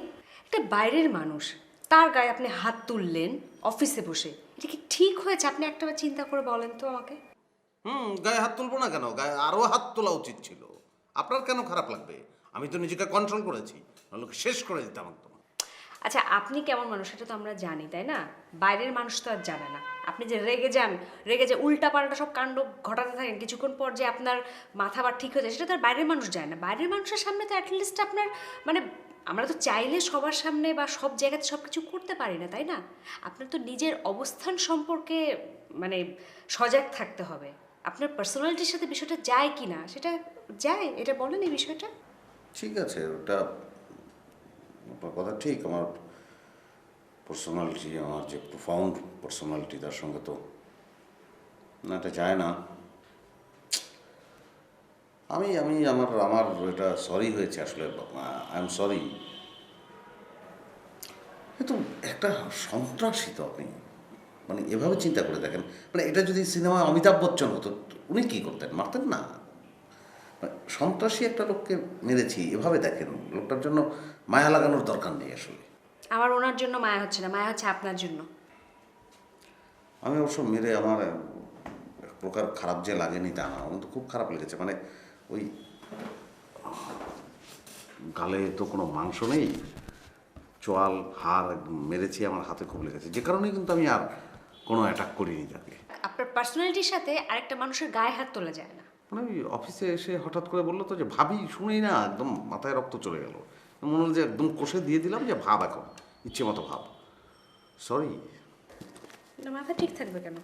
একটা বাইরের মানুষ, তার গায়ে আপনি হাত তুললেন অফিসে বসে, এটা কি ঠিক হয়েছে? আপনি একটাবার চিন্তা করে বলেন তো আমাকে। গায়ে হাত তুলবো না কেন? গায়ে আরো হাত তোলা উচিত ছিল। আপনার কেন খারাপ লাগবে? আমি তো নিজেকে কন্ট্রোল করেছি, লোক শেষ করে দিতাম একদম। আচ্ছা আপনি কেমন মানুষ সেটা তো আমরা জানি, তাই না? বাইরের মানুষ তো আর জানে না। আপনি যে রেগে যান, রেগে যে উল্টাপাল্টা সব কাণ্ড ঘটাতে থাকেন, কিছুক্ষণ পর যে আপনার মাথা বা ঠিক হয়ে যায়, সেটা তো আর বাইরের মানুষ জানে না। বাইরের মানুষের সামনে তো অ্যাটলিস্ট আপনার মানে আমরা তো চাইলে সবার সামনে বা সব জায়গাতে সব কিছু করতে পারি না, তাই না? আপনার তো নিজের অবস্থান সম্পর্কে মানে সজাগ থাকতে হবে। আপনার পার্সোনালিটির সাথে বিষয়টা যায় কি না সেটা যায়, এটা বলেন এই বিষয়টা। ঠিক আছে, ওটা আপনার কথা ঠিক। আমার পার্সোনালিটি, আমার যে প্রোফাউন্ড পার্সোনালিটি, তার সঙ্গে তো না এটা যায় না। আমি আমার এটা সরি হয়েছে আসলে, আই এম সরি। কিন্তু একটা সন্ত্রাসী তো আপনি মানে এভাবে চিন্তা করে দেখেন, মানে এটা যদি সিনেমায় অমিতাভ বচ্চন হতো উনি কী করতেন? মারতেন না। সন্ত্রাসী একটা লোককে মেরেছি এভাবে দেখেন, লোকটার জন্য মায়া লাগানোর দরকার নেই আসলে। আমার ওনার জন্য মায়া হচ্ছে না, মায়া হচ্ছে আপনার জন্য। আমি অবশ্য মেরে আমার এক প্রকার খারাপ যে লাগেনি তা না, আমার তো খুব খারাপ লেগেছে। মানে ওই গালে তো কোনো মাংস নেই, চোয়াল হাড় একদম মেরেছি, আমার হাতে খুব লেগেছে, যে কারণে কিন্তু আমি আর কোনো অ্যাটাক করিনি তাকে। আপনার পার্সোনালিটির সাথে আরেকটা মানুষের গায়ে হাত তোলা যায় না। মানে ওই অফিসে এসে হঠাৎ করে বললো তো যে ভাবি, শুনেই না একদম মাথায় রক্ত চলে গেল। মনে হলো যে একদম কষে দিয়ে দিলাম যে ভাব, এখন ইচ্ছে মতো ভাব। সরি। না মাথা ঠিক থাকবে কেন?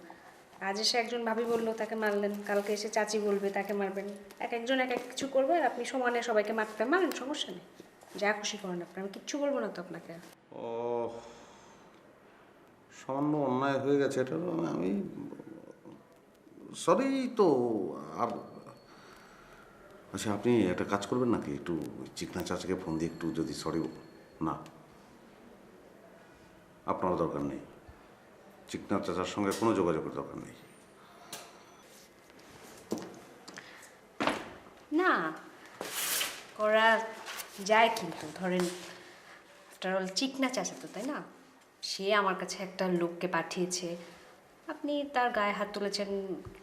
আজ এসে একজন ভাবি বললো তাকে মারলেন, কালকে এসে চাচি বলবে তাকে মারবেন। এক একজন এক এক কিছু করবে, আর আপনি সমানে সবাইকে মারতে মারেন, সমস্যা নেই, যা খুশি করেন আপনি, আমি কিচ্ছু বলবো না তো আপনাকে। ও সামান্য অন্যায় হয়ে গেছে, এটা আমি সরি তো। আর আচ্ছা আপনি একটা কাজ করবেন নাকি, একটু চিকনা চাচাকে ফোন দিয়ে একটু যদি সরি। না, আপনার দরকার নেই, চিকনা চাচার সঙ্গে কোনো যোগাযোগের দরকার নেই। না করা যায়, কিন্তু ধরেন আফটার অল চিকনা চাচা তো, তাই না? সে আমার কাছে একটা লোককে পাঠিয়েছে, আপনি তার গায়ে হাত তুলেছেন,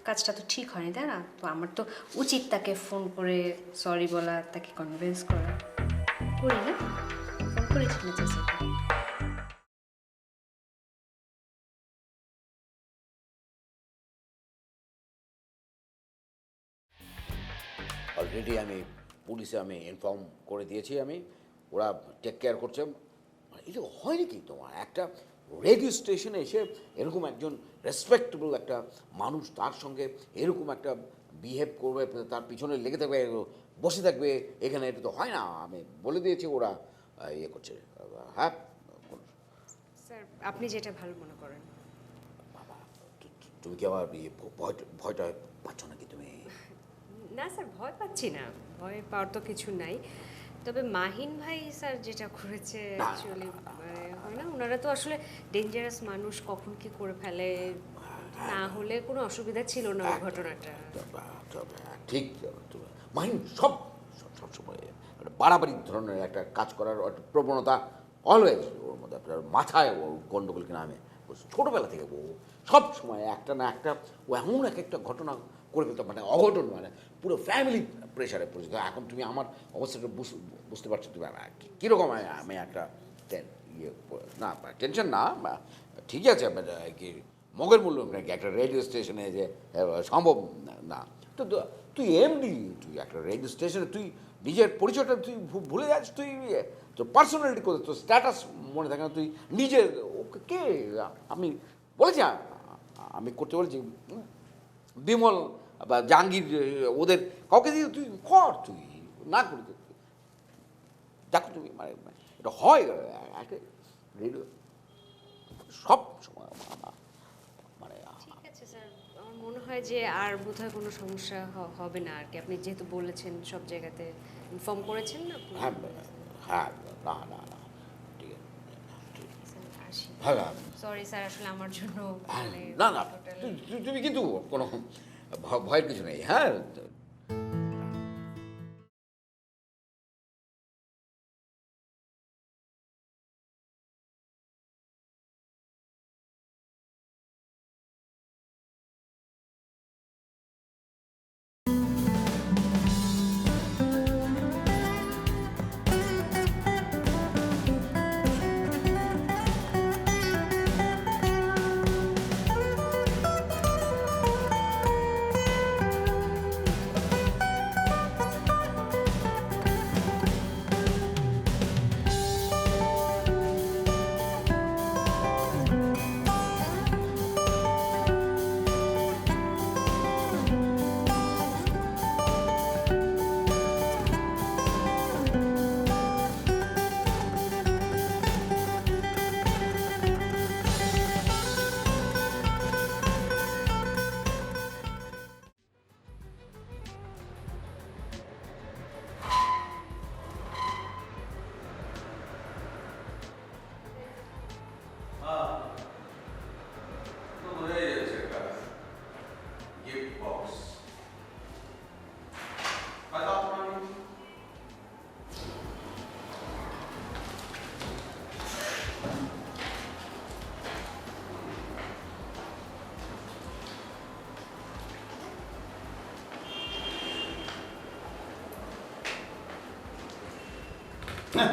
কাজটা তো ঠিক হয়নি, তাই না? তো আমার তো উচিত তাকে ফোন করে সরি বলা, তাকে কনভিন্স করা। করি না? ফোন করেছি না চাচাকে? অলরেডি আমি পুলিশে ইনফর্ম করে দিয়েছি, ওরা টেক কেয়ার করছে। এটা হয় নাকি তোমার একটা রেডিও স্টেশনে এসে এরকম একজন রেসপেক্টেবল একটা মানুষ তার সঙ্গে এরকম একটা বিহেভ করবে, তার পিছনে লেগে থাকবে, বসে থাকবে এখানে? এটা তো হয় না। আমি বলে দিয়েছি, ওরা ইয়ে করছে। হ্যাঁ স্যার, আপনি যেটা ভালো মনে করেন। তুমি কি আবার ভয়টা পাচ্ছ নাকি তুমি? না স্যার, ভয় পাচ্ছি না, ভয় পাওয়ার তো কিছু নাই। তবে মাহিন ভাই স্যার যেটা করেছে অ্যাকচুয়ালি হয় না, ওনারা তো আসলে ডেঞ্জারাস মানুষ, কখন কি করে ফেলে, না হলে কোনো অসুবিধা ছিল না ওই ঘটনাটা। ঠিক, মাহিন সবসময় বাড়াবাড়ি ধরনের একটা কাজ করার একটা প্রবণতা অলওয়েজ ওর মধ্যে। আপনার মাথায় ওর গণ্ডগোল কিনা আমি ছোটোবেলা থেকে ও সব সময় একটা না একটা ও এমন একটা ঘটনা করে ফেলতো, মানে অঘটন, মানে পুরো ফ্যামিলি প্রেশারে পড়েছে। এখন তুমি আমার অবস্থাটা বুঝতে পারছো তুমি কীরকম আমি একটা ইয়ে না, টেনশন না, ঠিকই আছে কি মগের মূল্য নাকি একটা রেডিও স্টেশনে যে সম্ভব না। তো তুই এমডি, তুই একটা রেডিও স্টেশনে তুই নিজের পরিচয়টা তুই ভুলে যাচ্ছিস, তুই তোর পার্সোনালিটি করে, তোর স্ট্যাটাস মনে থাকে না, তুই নিজের ওকে কে আমি বলেছি, আমি করতে বলেছি বিমল বা জাহাঙ্গীর, ওদের কাউকে দিয়ে তুই কর, তুই না করি দেখো তুমি, মানে এটা হয় একটা রেডিও সব সময় মানে। ঠিক আছে স্যার, আমার মনে হয় যে আর বোধহয় কোনো সমস্যা হবে না আর কি। আপনি যেহেতু বলেছেন সব জায়গাতে ইনফর্ম করেছেন না। হ্যাঁ হ্যাঁ, না না না, ঠিক আছে, ভালো। সরি স্যার, আসলে আমার জন্য না না, তুমি কিন্তু কোনো ভয়ের কিছু নেই। হ্যাঁ,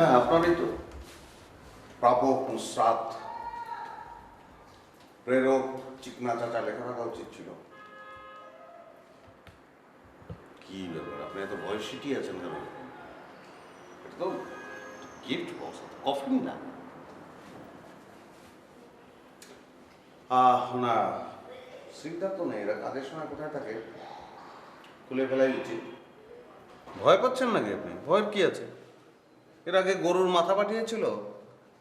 হ্যাঁ, আপনারই তো প্রাপক, নুসরাত, প্রেরক, চিকনা চাচা লেখা রাখা উচিত ছিল। কি ব্যাপার, আপনি এত ভয় সিটিয়ে আছেন কেন? এটা তো গিফট বক্স, কফিন না। না, সিদ্ধার্থ নেই, এরা কাজের সময় কোথায় থাকে, খুলে ফেলাই উচিত। ভয় পাচ্ছেন নাকি আপনি? ভয়ের কি আছে? এর আগে গরুর মাথা পাঠিয়েছিল,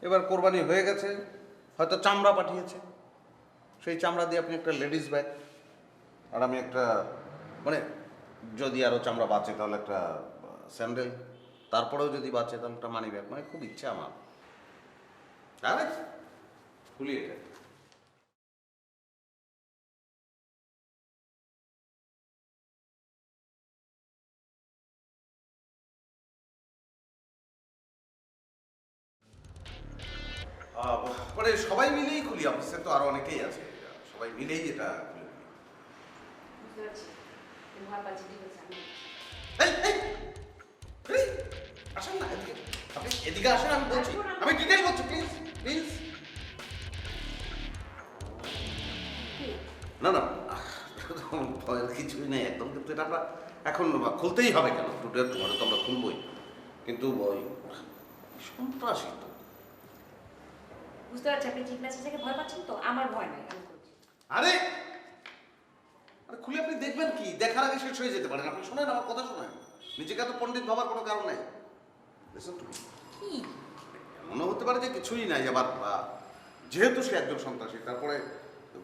এবার কোরবানি হয়ে গেছে, হয়তো চামড়া পাঠিয়েছে। সেই চামড়া দিয়ে আপনি একটা লেডিস ব্যাগ, আর আমি একটা, মানে যদি আরও চামড়া বাঁচে তাহলে একটা স্যান্ডেল, তারপরেও যদি বাঁচে তাহলে একটা মানি ব্যাগ। মানে খুব ইচ্ছে আমার। আরে খুলি এটা। মানে সবাই মিলেই খুলি, অফিসে তো আরো অনেকেই আছে, সবাই মিলেই এটা খুলে দিই। আসেন না এদিকে, আপনি এদিকে আসেন, আমি বলছি, আমি ডিটেইল বলছি, প্লিজ প্লিজ। না না ভয়ের কিছুই নেই একদম, কিন্তু এটা আমরা এখন খুলতেই হবে কেন, টুডে তোমার তো আমরা খুলবই, কিন্তু ওই সন্ত্রাসী তো। বুঝতে পারছি আপনি ঠিক মেসেজ থেকে ভয় পাচ্ছেন, তো আমার ভয় নাই, আমি করছি। আরে আরে খুলে আপনি দেখবেন কি, দেখার আগে শেষ হয়ে যেতে পারেন। আপনি শোনেন আমার কথা, শোনেন, নিজেকে এত পণ্ডিত ভাবার কোনো কারণ নাই। Listen to me. কি মনে হতে পারে যে কিছুই নাই, আবার যেহেতু সে একজন সন্ত্রাসী, তারপরে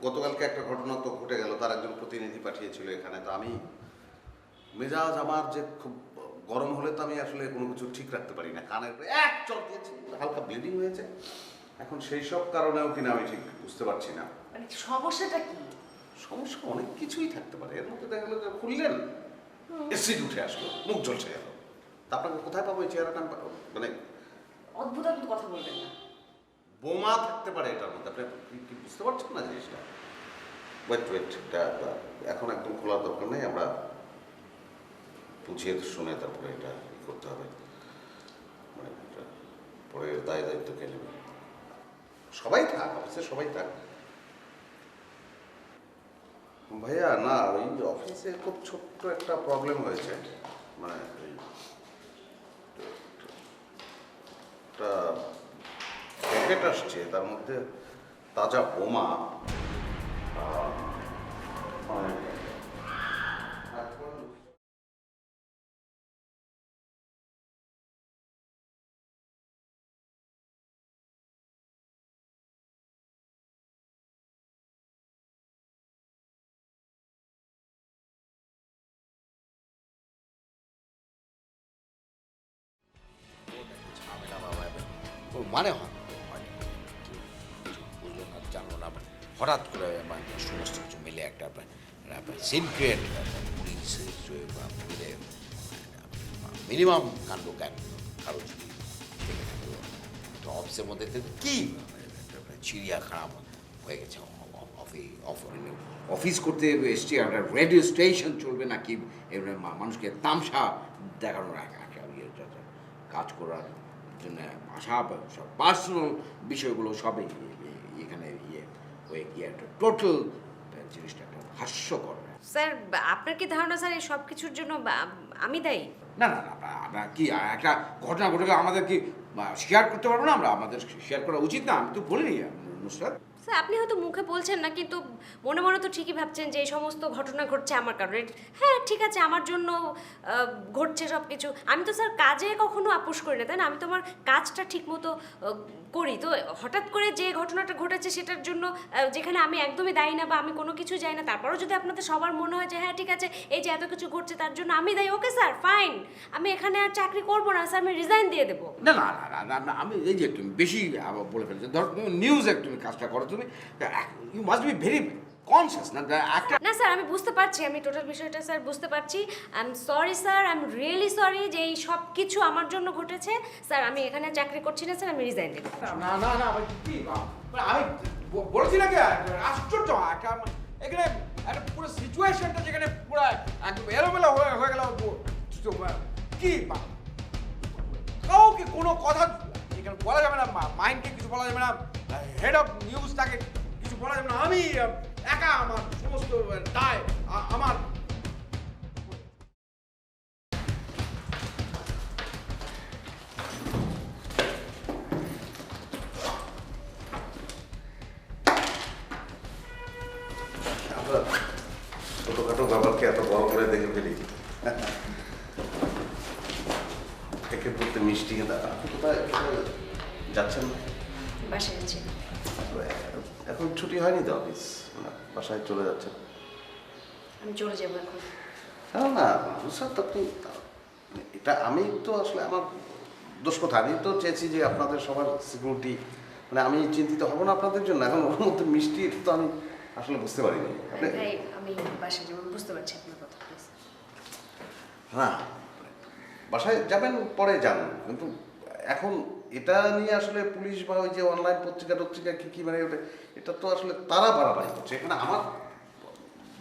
গতকালকে একটা ঘটনা তো ঘটে গেল, তার একজন প্রতিনিধি পাঠিয়েছিল এখানে, তো আমি মেজাজ আমার যে খুব গরম হলে তো আমি আসলে কোনো কিছু ঠিক রাখতে পারি না, কানের এক চট দিয়েছি, হালকা ব্লিডিং হয়েছে। এখন সেই সব কারণেও কিনা আমি ঠিক বুঝতে পারছি না মানে সমস্যাটা কি। সমস্যা অনেক কিছুই থাকতে পারে, এর মধ্যে দেখা গেলো যে খুললেন এসিড উঠে আসলো, মুখ ঝলসে গেল, তা আপনাকে কোথায় পাবো এই চেহারাটা, মানে অদ্ভুত অদ্ভুত কথা বলবেন না। বোমা থাকতে পারে এটার মধ্যে, আপনি কি বুঝতে পারছেন না জিনিসটা? ওয়েট ওয়েট, এটা এখন একদম খোলার দরকার নেই, আমরা বুঝিয়ে শুনে তারপরে এটা করতে হবে, মানে পরে দায় দায়িত্ব কে নেবে। সবাই থাক, অফিসে সবাই থাক। ভাইয়া না, ওই অফিসে খুব ছোট্ট একটা প্রবলেম হয়েছে, মানে একটা প্যাকেট আসছে, তার মধ্যে তাজা বোমা, মানে মানে হয় বুঝলো না, জানলো না, হঠাৎ করে সমস্ত কিছু মিলে একটা সিন ক্রিয়েট, পুলিশ মিলে মিনিমাম কাণ্ড জ্ঞান কারো যদি তো অফিসের মধ্যে কি চিড়িয়াখানা হয়ে গেছে। অফিস করতে এসছি, একটা রেডিও স্টেশন চলবে নাকি মানুষকে তামসা দেখানোর কাজ করার জন্য ভাষা, সব পার্সোনাল বিষয়গুলো সবই এখানে হয়ে গিয়ে একটা টোটাল জিনিসটা একটা হাস্যকর। স্যার আপনার কি ধারণা স্যার এই সব কিছুর জন্য আমি দায়ী? না না না, আমরা কি একটা ঘটনা ঘটে গেলে আমাদের কি শেয়ার করতে পারবো না? আমরা আমাদের শেয়ার করা উচিত না? আমি তো বলিনি নুসরাত। স্যার আপনি হয়তো মুখে বলছেন না, কিন্তু মনে মনে তো ঠিকই ভাবছেন যে এই সমস্ত ঘটনা ঘটছে আমার কারণে। হ্যাঁ ঠিক আছে, আমার জন্য ঘটছে সব কিছু। আমি তো স্যার কাজে কখনো আপোষ করি না, তাই না? আমি তো আমার কাজটা ঠিকমতো করি। তো হঠাৎ করে যে ঘটনাটা ঘটেছে সেটার জন্য যেখানে আমি একদমই দায়ী না বা আমি কোনো কিছু যাই না, তারপরেও যদি আপনাদের সবার মনে হয় যে হ্যাঁ ঠিক আছে এই যে এত কিছু ঘটছে তার জন্য আমি দায়ী, ওকে স্যার ফাইন, আমি এখানে আর চাকরি করবো না স্যার, আমি রিজাইন দিয়ে দেবো। না না না না না, আমি এই যে তুমি বেশি বলে ফেলছো, ধর তুমি নিউজে তুমি কাজটা করো, তুমি you must be very conscious না একটা। না স্যার আমি বুঝতে পারছি, আমি টোটাল বিষয়টা স্যার বুঝতে পারছি। I am sorry sir, I am really sorry যে এই সব কিছু আমার জন্য ঘটেছে। স্যার আমি এখানে চাকরি করছি না স্যার, আমি রিজাইন দেব। না না না, আমি বলছি না কি আশ্চর্য একটা এখানে একটা পুরো সিচুয়েশনটা যেখানে পুরো একদম এলোমেলো হয়ে গেল, কি কাউকে কোনো কথা এখানে বলা যাবে না, মাইন্ডকে কিছু বলা যাবে না, হেড অফ নিউজ তাকে কিছু বলা যাবে না, আমি একা আমার সমস্ত দায় আমার। ছোটখাটো ব্যাপারকে এত বড় করে দেখে ফেলি, একে বলতে মিষ্টি। আপনি কোথায় যাচ্ছেন? বাসায় যাচ্ছি। এখন ছুটি হয়নি তো অফিস, বাসায় চলে যাচ্ছেন? আমি চলে যাবো এখন। না স্যার, আপনি এটা আমি তো আসলে আমার দোষ কোথায়? আমি তো চেয়েছি যে আপনাদের সবার সিকিউরিটি, মানে আমি চিন্তিত হব না আপনাদের জন্য। এখন ওর মধ্যে মিষ্টি তো আমি আসলে বুঝতে পারিনি। আমি বাসায় যাবো, বুঝতে পারছি আপনার কথা। হ্যাঁ বাসায় যাবেন, পরে যান, কিন্তু এখন এটা নিয়ে আসলে পুলিশ বা ওই যে অনলাইন পত্রিকা টত্রিকা কি কি মানে এটা তো আসলে তারা বাড়াবাড়ি করছে, এখানে আমার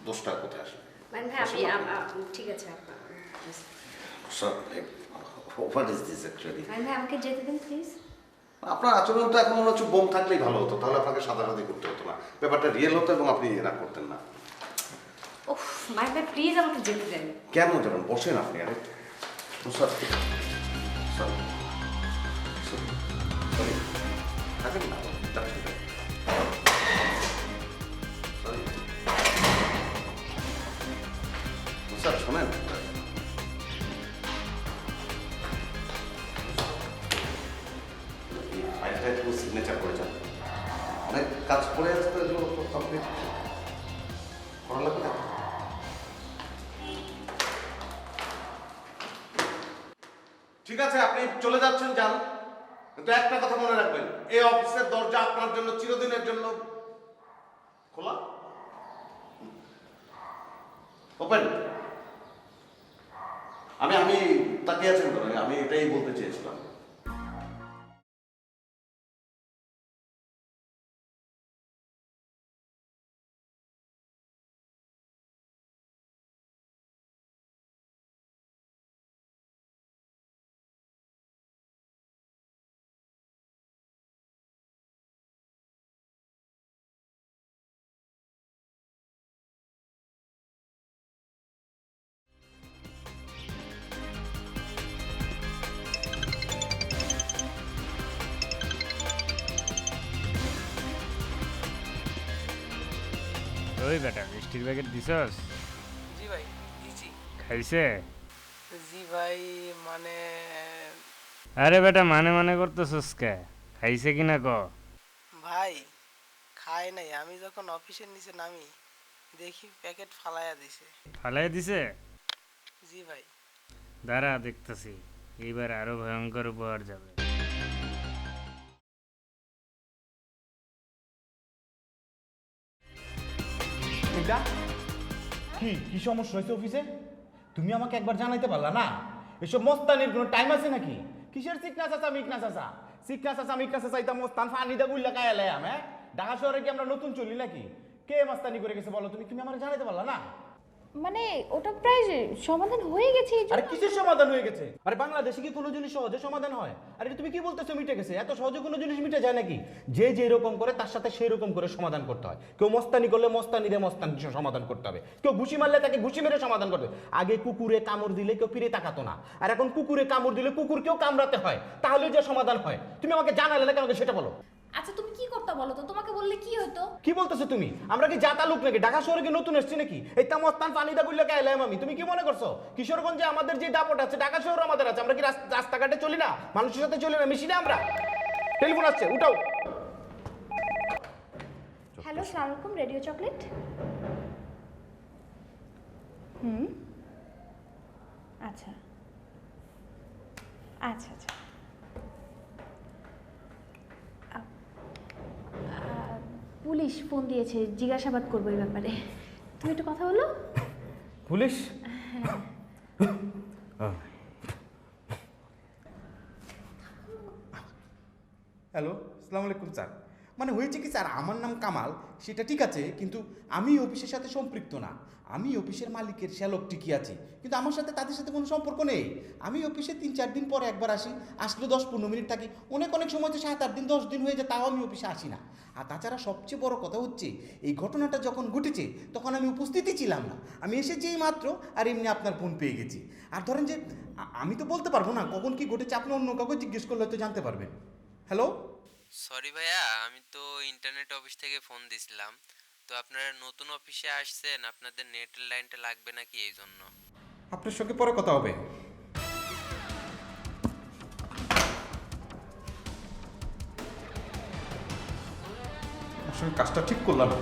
দোষটা কোথায় আসলে? মানে আমি ঠিক আছে sir what is this actually? মানে আমাকে যেতে দিন প্লিজ। আপনার আচরণটা এখন মনে হচ্ছে বোম থাকলেই ভালো হতো, তাহলে আপনাকে সাদাসাদি করতে হতো না, ব্যাপারটা রিয়েল হতো এবং আপনি এরা করতেন না। ওহ মাই ভাই প্লিজ আমাকে যেতে দেন। কেন যাবেন? বসেন আপনি। আরে স্যার স্যার সরি থাকেন না, যাচ্ছেন সরি স্যার, শোনেন ফাইলটা একটু সিগনেচার করে যান, অনেক কাজ করে আছে তো, এগুলো কমপ্লিট করা লাগবে না। ঠিক আছে, আপনি চলে যাচ্ছেন যান, কিন্তু একটা কথা মনে রাখবেন, এই অফিসের দরজা আপনার জন্য চিরদিনের জন্য খোলা, ওপেন। আমি তাকিয়ে আছেন তো, আমি এটাই বলতে চেয়েছিলাম। ওই বেটা মিষ্টির প্যাকেট দিছস? জি ভাই দিছি। খাইছে? জি ভাই মানে আরে বেটা মানে মানে করতেছস কে? খাইছে কিনা ক? ভাই খায় নাই, আমি যখন অফিসের নিচে নামি দেখি প্যাকেট ফালাইয়া দিছে। ফালাই দিছে? জি ভাই। দাঁড়া দেখতেছি, এইবার আরো ভয়ঙ্কর উপহার যাবে। কি কি সমস্যা হয়েছে অফিসে? তুমি আমাকে একবার জানাইতে পারলা না? এসব মস্তানির কোনো টাইম আছে নাকি? কিসের চিকনা চাচা মিকনা চাচা? চিকনা চাচা মিকনা চাচা এটা মস্তান ফানিদা গুল্লা কায়ালে আমি ঢাকা শহরে কি আমরা নতুন চলি নাকি? কে মাস্তানি করে গেছে বলো? তুমি আমাকে জানাইতে পারলা না? মানে ওটা প্রায় সমাধান হয়ে গেছে। আরে কিসের সমাধান হয়ে গেছে? আরে বাংলাদেশে কি কোনো জিনিস সহজে সমাধান হয়? আরে তুমি কি বলতেছো মিটে গেছে? এত সহজে কোনো জিনিস মিটে যায় নাকি? যে যেরকম করে তার সাথে সেই রকম করে সমাধান করতে হয়। কেউ মস্তানি করলে মস্তানি দিয়ে মস্তানি সমাধান করতে হবে, কেউ ঘুষি মারলে তাকে ঘুষি মেরে সমাধান করবে। আগে কুকুরে কামড় দিলে কেউ ফিরে তাকাতো না, আর এখন কুকুরে কামড় দিলে কুকুরকেও কামড়াতে হয়, তাহলে যে সমাধান হয়। তুমি আমাকে জানালে না কেন, সেটা বলো। আচ্ছা তুমি কি করতে বলো তো? তোমাকে বললে কি হতো? কি বলতেছো তুমি? আমরা কি জাতা লোক নাকি? ঢাকা শহরে কি নতুন এসেছি নাকি? এই তামস্তান পানিদা গুল্লা কাইলাম আমি। তুমি কি মনে করছো কিশোরগঞ্জে আমাদের যে দাপট আছে ঢাকা শহরে আমাদের আছে? আমরা কি রাস্তাঘাটে চলি না? মানুষের সাথে চলি না? মিশি না আমরা? টেলিফোন আসছে, উঠাও। হ্যালো, আসসালামু আলাইকুম, রেডিও চকলেট। আচ্ছা আচ্ছা আচ্ছা, পুলিশ ফোন দিয়েছে, জিজ্ঞাসাবাদ করবো এই ব্যাপারে। তুমি একটু কথা বলো। পুলিশ? হ্যালো, আসসালামু আলাইকুম স্যার। মানে হয়েছে কি স্যার, আমার নাম কামাল, সেটা ঠিক আছে, কিন্তু আমি অফিসের সাথে সম্পৃক্ত না। আমি অফিসের মালিকের শ্যালক ঠিকই আছি, কিন্তু আমার সাথে তাদের সাথে কোনো সম্পর্ক নেই। আমি অফিসে 3-4 দিন পরে একবার আসি, আসলে 10-15 মিনিট থাকি, অনেক সময় তো 7-8 দিন 10 দিন হয়ে যায়, তাও আমি অফিসে আসি না। আর তাছাড়া সবচেয়ে বড় কথা হচ্ছে, এই ঘটনাটা যখন ঘটেছে তখন আমি উপস্থিতই ছিলাম না। আমি এসেছি মাত্র, আর এমনি আপনার ফোন পেয়ে গেছি। আর ধরেন যে আমি তো বলতে পারবো না কখন কি ঘটেছে, আপনি অন্য কাউকে জিজ্ঞেস করলে হয়তো জানতে পারবেন। হ্যালো, সরি ভাইয়া, আমি তো ইন্টারনেট অফিস থেকে ফোন দিছিলাম। তো আপনারা নতুন অফিসে আসছেন, আপনাদের নেটের লাইনটা লাগবে নাকি, এই জন্য। আপনার সঙ্গে পরে কথা হবে। আসলে কাজটা ঠিক করলাম না।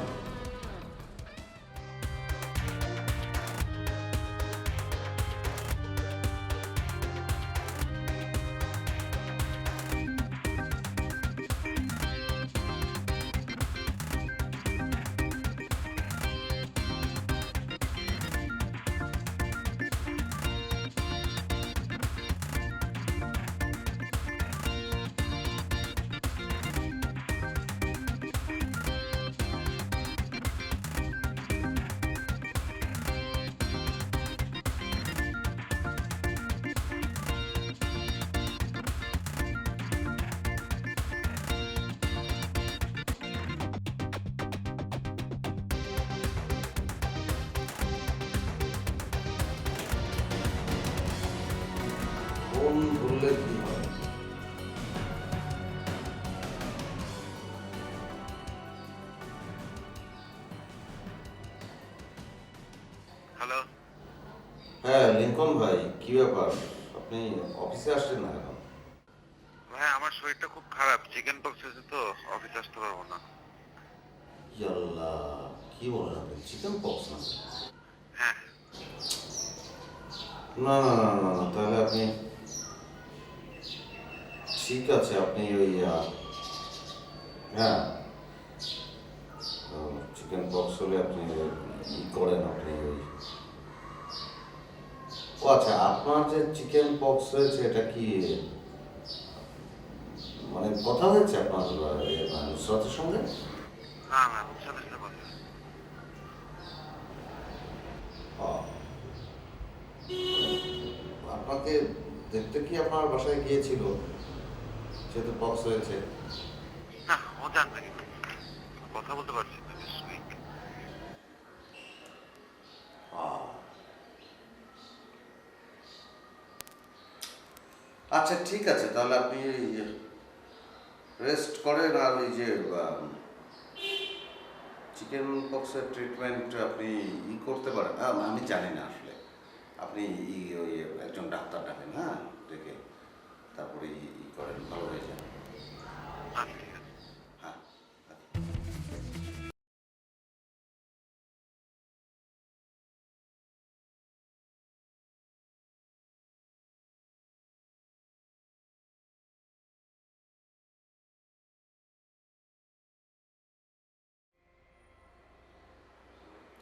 ফোন ধরলে কি হয়? হ্যালো। হ্যাঁ লিঙ্কন ভাই, কি ব্যাপার? আপনি অফিসে আসছেন না এখন? ভাই আমার শরীরটা খুব খারাপ, চিকেন পক্স হয়েছে তো অফিসে আসতে পারবো না। ইয়াল্লা, কি বলেন আপনি? চিকেন পক্স না? হ্যাঁ। না না না না না, তাহলে আপনি ঠিক আছে, আপনি ওই হ্যাঁ চিকেন পক্স হলে আপনি ই করেন, আপনি ওই ও আচ্ছা, আপনার যে চিকেন পক্স হয়েছে এটা কি মানে কথা হয়েছে আপনার নুসরাতের সঙ্গে? না না, সাথে সাথে কথা। আপনাকে দেখতে কি আপনার বাসায় গিয়েছিল যেহেতু পক্স হয়েছে? না, ও জানবে কিন্তু কথা বলতে পারছি না, বেশ উইক। আচ্ছা ঠিক আছে, তাহলে আপনি রেস্ট করেন, আর ওই যে চিকেন পক্সের ট্রিটমেন্ট আপনি ই করতে পারেন। আমি জানি না আসলে, আপনি ওই একজন ডাক্তার ডাকেন, হ্যাঁ ডেকে তারপরে ই করেন, ভালো হয়ে যান। হ্যাঁ।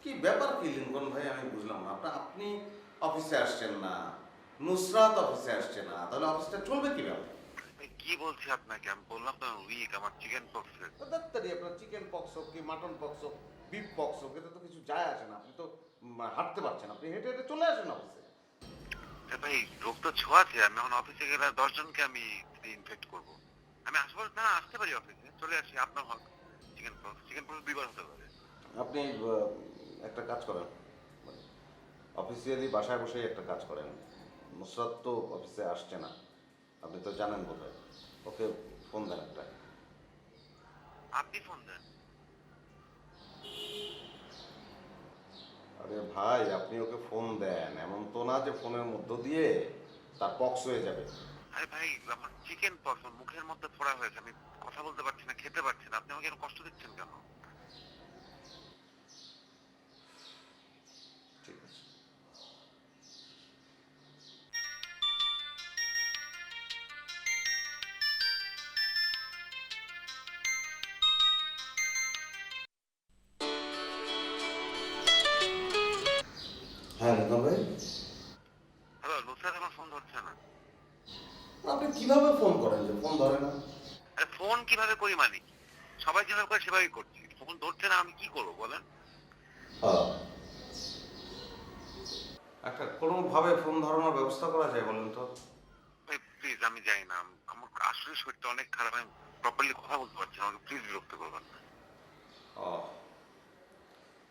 কি ব্যাপার কি লিঙ্কন ভাই, আমি বুঝলাম না। আপনি অফিসে আসছেন না, নুসরাত অফিসে আসছে না, তাহলে অফিসটা চলবে কিভাবে? কি বলছি আপনাকে, আমি বললাম তো উইক, আমার চিকেন পক্স হয়েছে। ডাক্তারি আপনার চিকেন পক্স হোক কি মাটন পক্স হোক বিফ পক্স হোক, এতে তো কিছু যায় আসে না। আপনি তো হাঁটতে পারছেন, আপনি হেঁটে হেঁটে চলে আসেন অফিসে। ভাই রোগ তো ছোঁয়াছে, আমি এখন অফিসে গেলে 10 জনকে আমি ইনফেক্ট করব। আমি আসবো না, আসতে পারি অফিসে, চলে আসি, আপনার হক। চিকেন পক্স 2 বার হতে পারে। আপনি একটা কাজ করেন, অফিসিয়ালি বাসায় বসেই একটা কাজ করেন। নুসরাত তো অফিসে আসছে না, আপনি তো জানেন বোধহয়। ওকে ফোন দেন একটা। আপনি ফোন দেন। আরে ভাই, আপনি ওকে ফোন দেন, এমন তো না যে ফোনের মধ্য দিয়ে তার পক্স হয়ে যাবে। আরে ভাই, আমার চিকেন পক্স, মুখের মধ্যে ফোড়া হয়েছে, আমি কথা বলতে পারছি না, খেতে পারছি না, আপনি আমাকে এরকম কষ্ট দিচ্ছেন কেন? ঠিক আছে। হ্যাঁ লিঙ্কন ভাই। হ্যালো, নুসরাত আমার ফোন ধরছে না। আপনি কিভাবে ফোন করেন যে ফোন ধরে না? আরে ফোন কিভাবে করি মানে কি? সবাই যেভাবে করে সেভাবেই করছি, ফোন ধরছে না, আমি কি করবো বলেন? একটা কোনোভাবে ফোন ধরানোর ব্যবস্থা করা যায় বলেন তো? ভাই প্লিজ, আমি জানি না, আমার আসলে শরীরটা অনেক খারাপ, আমি প্রপারলি কথা বলতে পারছি না, আমাকে প্লিজ বিরক্ত করবেন না। ও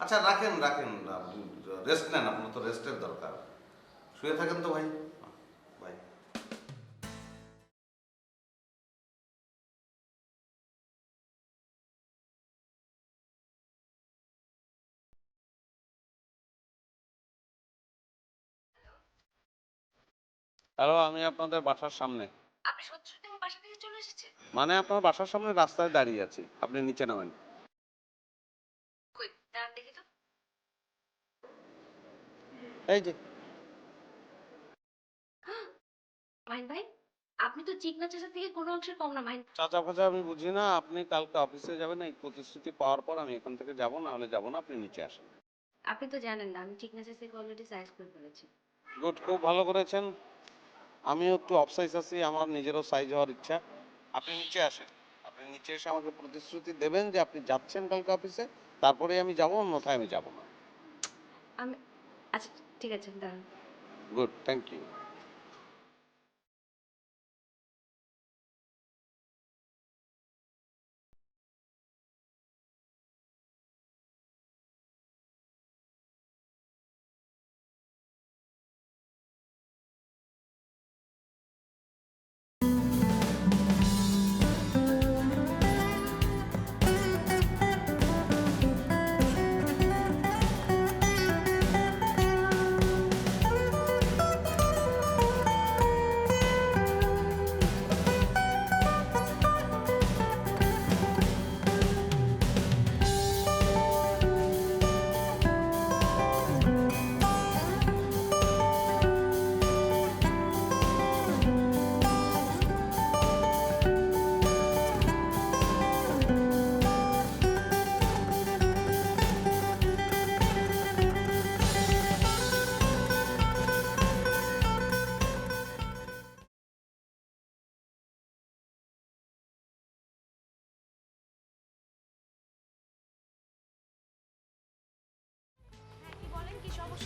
আচ্ছা, রাখেন রাখেন, রেস্ট নেন, আপনার তো রেস্টের দরকার। শুয়ে থাকেন তো ভাই। বাই। হ্যালো, আমি আপনাদের বাসার সামনে। আপনি সত্যি সত্যি আমার বাসা থেকে চলে এসেছেন? মানে আপনার বাসার সামনে রাস্তায় দাঁড়িয়ে আছি, আপনি নিচে নামেন। কই দাঁড়ান দেখি তো। এই যে মাহিন ভাই, আপনি তো চিকনা চাচা থেকে কোনো অংশে কম না মাহিন। চাচা ফাচা আমি বুঝি না, আপনি কালকে অফিসে যাবেন, এই প্রতিশ্রুতি পাওয়ার পর আমি এখান থেকে যাব, না হলে যাব না, আপনি নিচে আসেন। আপনি তো জানেন না আমি চিকনা চাচাকে অলরেডি সাইজ করে ফেলেছি। গুড, খুব ভালো করেছেন। আমিও একটু অফ সাইজ আছি, আমার নিজেরও সাইজ হওয়ার ইচ্ছা। আপনি নিচে আসেন, আপনি নিচে এসে আমাকে প্রতিশ্রুতি দেবেন যে আপনি যাচ্ছেন কালকে অফিসে, তারপরে আমি যাব, অন্যথায় আমি যাব না। আমি আচ্ছা ঠিক আছে দাঁড়ান। Good, thank you.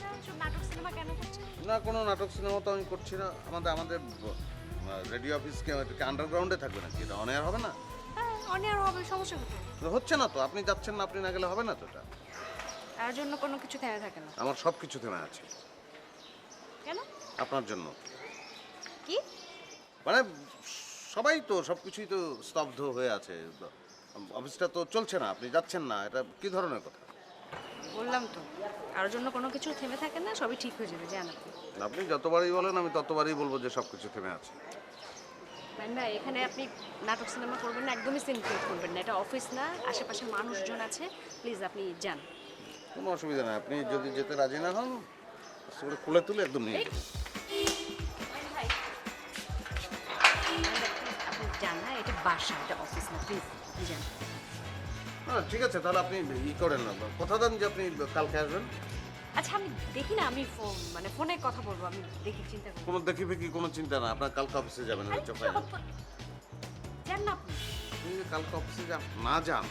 সমস্যা? সব নাটক সিনেমা কেন করছেন? না, কোনো নাটক সিনেমা তো আমি করছি না। আমাদের রেডিও অফিসকে আন্ডারগ্রাউন্ডে থাকবে নাকি? এটা অন এয়ার হবে না? হ্যাঁ, অন এয়ার হবে, সমস্যা কোথায়? তো হচ্ছে না তো, আপনি যাচ্ছেন না, আপনি না গেলে হবে না তো এটা। তার জন্য কোনো কিছু থেমে থাকে না। আমার সব কিছু থেমে আছে কেন? আপনার জন্য। কি? মানে সবাই তো সব কিছুই তো স্তব্ধ হয়ে আছে, অফিসটা তো চলছে না, আপনি যাচ্ছেন না, এটা কি ধরনের কথা? বললাম তো, কারোর জন্য কোনো কিছু থেমে থাকে না, সবই ঠিক হয়ে যাবে, জান আপনি। আপনি যতবারই বলেন আমি ততবারই বলবো যে সব কিছু থেমে আছে। না, এখানে আপনি নাটক সিনেমা করবেন না, একদমই সিন ক্রিয়েট করবেন না। এটা অফিস না, আশেপাশে মানুষজন আছে, প্লিজ আপনি যান। কোনো অসুবিধা নেই, আপনি যদি যেতে রাজি না হন সেগুলো খুলে তুলে একদম নিয়ে যাবেন। আপনি যান না, এটা বাসা, এটা অফিস না, প্লিজ আপনি যান। হ্যাঁ ঠিক আছে, তাহলে আপনি করেন না, কথা দেন যে আপনি কালকে আসবেন। আচ্ছা আমি দেখি না, আমি মানে ফোনে কথা বলবো, আমি দেখি, চিন্তা করবো। কোনো দেখি ফেকি কোনো চিন্তা না, আপনার কালকে অফিসে যাবেন। যান না আপনি। আপনি যে কালকে অফিসে না যান,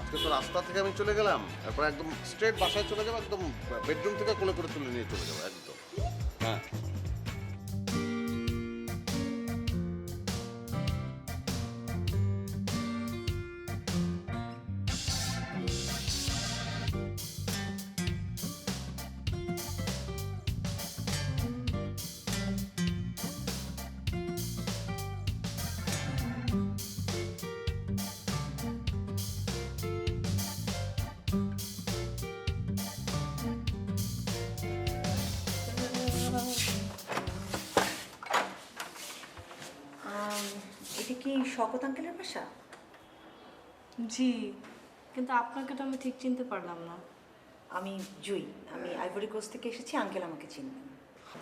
আজকে তো রাস্তা থেকে আমি চলে গেলাম, তারপর একদম স্ট্রেট বাসায় চলে যাবো, একদম বেডরুম থেকে কোলে করে তুলে নিয়ে চলে যাবো একদম। হ্যাঁ এটা কি শওকত আঙ্কেলের বাসা? জি, কিন্তু আপনাকে তো আমি ঠিক চিনতে পারলাম না। আমি জুই, আমি আইভরি কোস্ট থেকে এসেছি, আঙ্কেল আমাকে চিনবেন।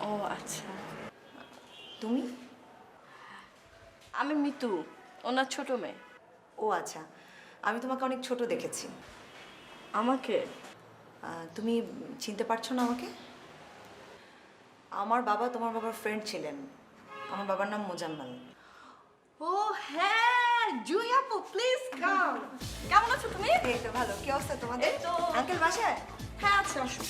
ও আচ্ছা। তুমি? আমি মিতু, ওনার ছোট মেয়ে। ও আচ্ছা, আমি তোমাকে অনেক ছোট দেখেছি। আমাকে? তুমি চিনতে পারছো না আমাকে? আমার বাবা তোমার বাবার ফ্রেন্ড ছিলেন, আমার বাবার নাম মোজাম্মেল। ও হ্যাঁ, জুই আপু প্লিজ কাম। কেমন আছো তুমি? এই তো ভালো। কি অবস্থা তোমাদের? তো আঙ্কেল বাসায়? হ্যাঁ আচ্ছা, আসো।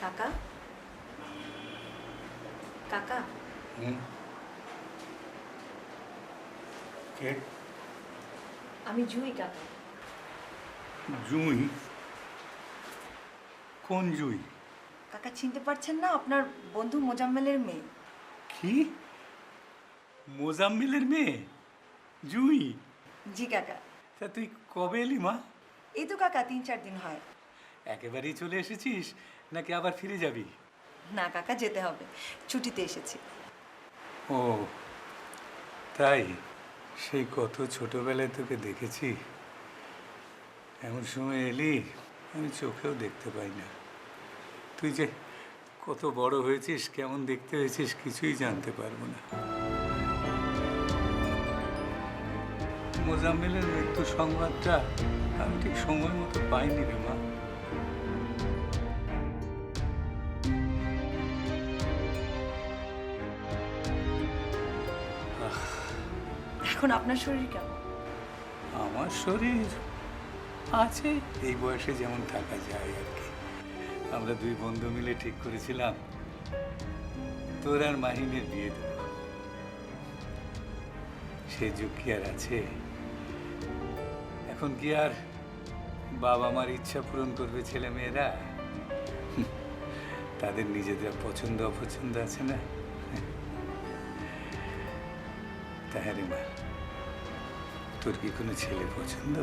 কাকা, কাকা, কে? আমি জুই কাকা। জুই? কোন জুই? কাকা চিনতে পারছেন না? আপনার বন্ধু মোজাম্মেলের মেয়ে। কি? মোজাম্মেলের মেয়ে জুই? জি কাকা। তা তুই কবে এলি মা? এই তো কাকা 3-4 দিন হয়। একেবারেই চলে এসেছিস নাকি আবার ফিরে যাবি? না কাকা, যেতে হবে, ছুটিতে এসেছি। ও তাই? সেই কত ছোটবেলায় তোকে দেখেছি, এমন সময় এলি আমি চোখেও দেখতে পাই না। তুই যে কত বড় হয়েছিস, কেমন দেখতে হয়েছিস কিছুই জানতে পারবো না। মোজাম্মেলের মৃত্যু সংবাদটা আমি ঠিক সময় মতো পাইনি রে মা। এখন আপনার শরীর কেমন? আমার শরীর আছে এই বয়সে যেমন থাকা যায় আর কি। আমরা দুই বন্ধু মিলে ঠিক করেছিলাম তোর আর মাহিনের বিয়ে দেব। সে যুগ কি আর আছে? এখন কি আর বাবা মার ইচ্ছা পূরণ করবে ছেলে মেয়েরা? তাদের নিজেদের পছন্দ অপছন্দ আছে না? তাহলে মা, তোর কি কোনো ছেলে পছন্দ?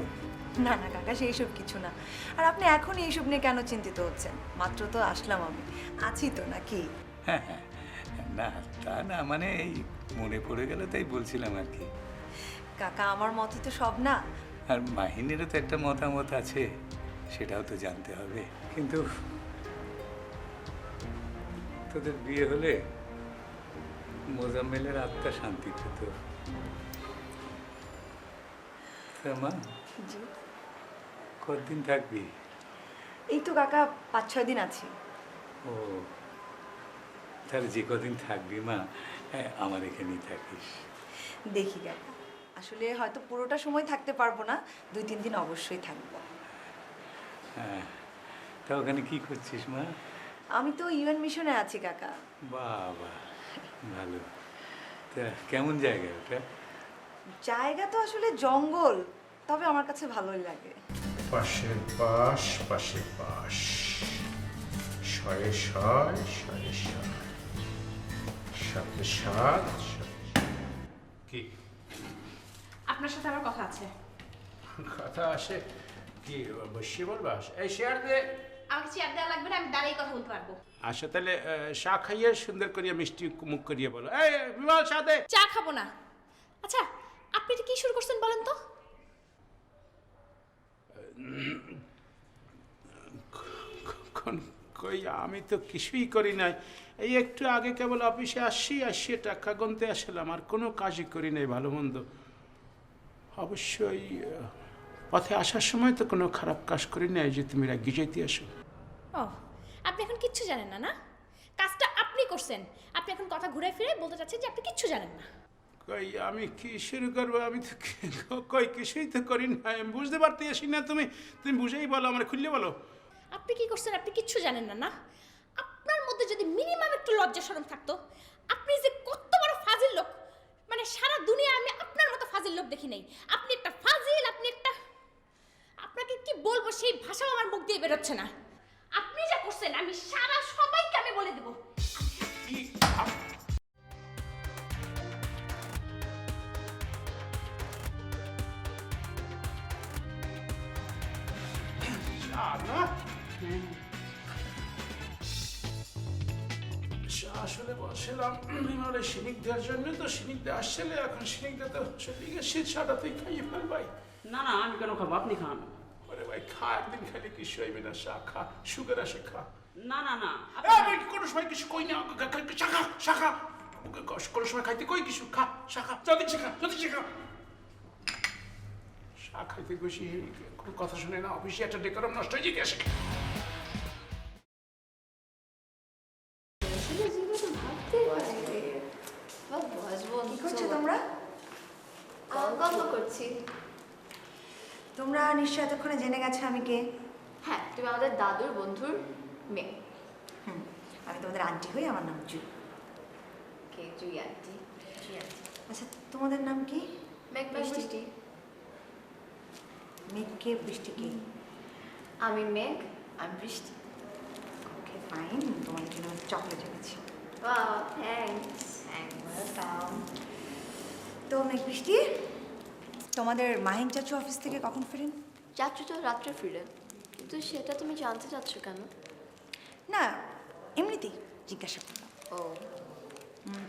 না না কাকা, সেই সব কিছু না। আর আপনি এখন এইসব নিয়ে কেন চিন্তিত হচ্ছেন? মাত্র তো আসলাম, আমি আছি তো নাকি? হ্যাঁ হ্যাঁ, না তা না, মানে এই মনে পড়ে গেল তাই বলছিলাম আর কি। কাকা আমার মতে তো সব না। আর মাহিনেরও তো একটা মতামত আছে, সেটাও তো জানতে হবে। কিন্তু তোদের বিয়ে হলে মোজাম্মেলের আত্মা শান্তি পেত। তা মা, জি, কতদিন থাকবি? এই তো কাকা 5-6 দিন আছি। ও, তাহলে যে কদিন থাকবি মা আমার এখানেই থাকিস। দেখি কাকা, আসলে হয়তো পুরোটা সময় থাকতে পারবো না, 2-3 দিন অবশ্যই থাকবো। হ্যাঁ, তা ওখানে কি করছিস মা? আমি তো ইউএন মিশনে আছি কাকা। বাবা, ভালো। তা কেমন জায়গা ওটা? জায়গা তো আসলে জঙ্গল, তবে আমার কাছে ভালোই লাগে। পাশের পাশ, পাশের পাশ, শয়ে শয়, শয়ে শয়, সাথে সাত। কি আপনার সাথে আমার কথা আছে। কথা আসে? কি বসিয়ে বলবা? এই শেয়ার দে। আমাকে চেয়ার দেওয়া লাগবে না, আমি দাঁড়িয়ে কথা বলতে পারবো। আচ্ছা তাহলে চা খাইয়ে সুন্দর করিয়া মিষ্টি মুখ করিয়ে বলো। এই বিমল, চা দে। চা খাবো না। আচ্ছা, আপনি এটা কি শুরু করছেন বলেন তো? কই, আমি তো কিছুই করি নাই। এই একটু আগে কেবল অফিসে আসি টাকা গুনতে আসলাম, আর কোনো কাজই করি নাই ভালো মন্দ। অবশ্যই পথে আসার সময় তো কোনো খারাপ কাজ করি নাই যে তুমি রাগি যেতে আসো। ও, আপনি এখন কিচ্ছু জানেন না? না, কাজটা আপনি করছেন। আপনি এখন কথা ঘুরে ফিরে বলতে চাচ্ছেন যে আপনি কিচ্ছু জানেন না। কই আমি কি শুরু করবো? আমি তো কই কিছুই তো করি না। আমি বুঝতে পারতে আসি না। তুমি বুঝেই বলো, আমার খুললে বলো। আপনি কি করছেন? আপনি কিচ্ছু জানেন না। না, আপনার মধ্যে যদি মিনিমাম একটু লজ্জা শরম থাকতো, আপনি যে কত বড় ফাজিল লোক, মানে সারা দুনিয়া আমি আপনার মতো ফাজিল লোক দেখি নাই। আপনি একটা ফাজিল, আপনি একটা, আপনাকে কি বলবো সেই ভাষাও আমার মুখ দিয়ে বেরোচ্ছে না। আপনি যা করছেন আমি সারা সবাইকে আমি বলে দেব। আসলে বলছিলাম বিমলের সিনিকদের জন্য, তো সিনিকদা আসছিলে, এখন সিনিকদা তো চলে গেছে, চাটা তুই খাইয়ে ফেল ভাই। না না, আমি কেন খাবো? আপনি খান। আরে ভাই খা, একদিন খালি কিছু হইবে না, চা খা, সুগার আসে খা। না না না, আমি কোনো সময় কিছু কই না, চা খা, কোনো সময় খাইতে কই কিছু খা, চা খা, যদি খা। চা খাইতে বসি, কোনো কথা শুনে না, অফিসে একটা ডেকোরাম নষ্ট হয়ে যেতে আসে। কি করছো তোমরা? গল্প করছি। তোমরা নিশ্চয় এতক্ষণে জেনে গেছো আমি কে। হ্যাঁ, তুমি আমাদের দাদুর বন্ধুর মেয়ে। আমি তোমাদের আন্টি হই, আমার নাম জুই। কে? জুই আন্টি। আচ্ছা, তোমাদের নাম কি? মেঘ বৃষ্টি। মেঘ কে, বৃষ্টি কে? আমি মেঘ, আমি বৃষ্টি। ওকে ফাইন, তোমাদের জন্য চকলেট এনেছি। Wow, thanks. ওয়েলকাম। তো মেঘ বৃষ্টি, তোমাদের মাহিন চাচু অফিস থেকে কখন ফিরেন? চাচু তো রাত্রে ফিরে, কিন্তু সেটা তুমি জানতে চাচ্ছ কেন? না, এমনিতেই জিজ্ঞাসা করলাম। ও,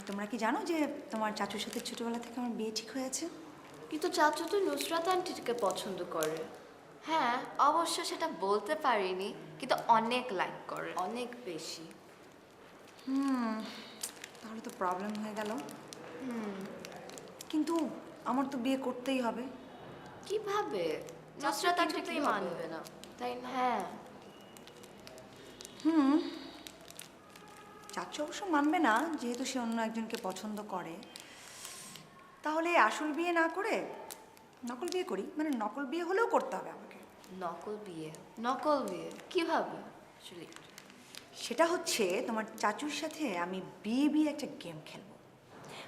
তোমরা কি জানো যে তোমার চাচুর সাথে ছোটবেলা থেকে আমার বিয়ে ঠিক হয়েছে? কিন্তু চাচু তো নুসরাত আন্টিকে পছন্দ করে। হ্যাঁ, অবশ্য সেটা বলতে পারিনি, কিন্তু অনেক লাইক করে, অনেক বেশি। তাহলে তো প্রবলেম হয়ে গেল। কিন্তু আমার তো বিয়ে করতেই হবে। কিভাবে? নুসরাত কিছুতেই মানবে না, তাই না? হ্যাঁ। চাচু অবশ্য মানবে না, যেহেতু সে অন্য একজনকে পছন্দ করে। তাহলে আসল বিয়ে না করে নকল বিয়ে করি, মানে নকল বিয়ে হলেও করতে হবে আমাকে। নকল বিয়ে? নকল বিয়ে কিভাবে? আসলে সেটা হচ্ছে তোমার চাচুর সাথে আমি বিয়ে একটা গেম খেলবো।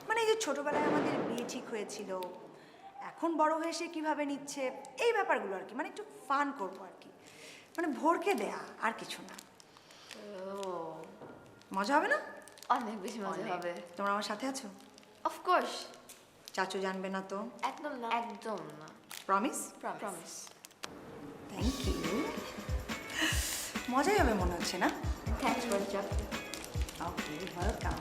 মানে এই যে ছোটবেলায় আমাদের বিয়ে ঠিক হয়েছিল, এখন বড় হয়ে সে কিভাবে নিচ্ছে, এই ব্যাপারগুলো আর কি, মানে একটু ফান করবো আর কি, মানে ভোরকে দেয়া, আর কিছু না। মজা হবে না? অনেক বেশি মজা হবে। তোমরা আমার সাথে আছো? অফকোর্স। চাচু জানবে না তো? একদম না, একদম না। প্রমিস? প্রমিস। Thank you. মজাই হবে মনে হচ্ছে না? Thanks for job. Okay, welcome.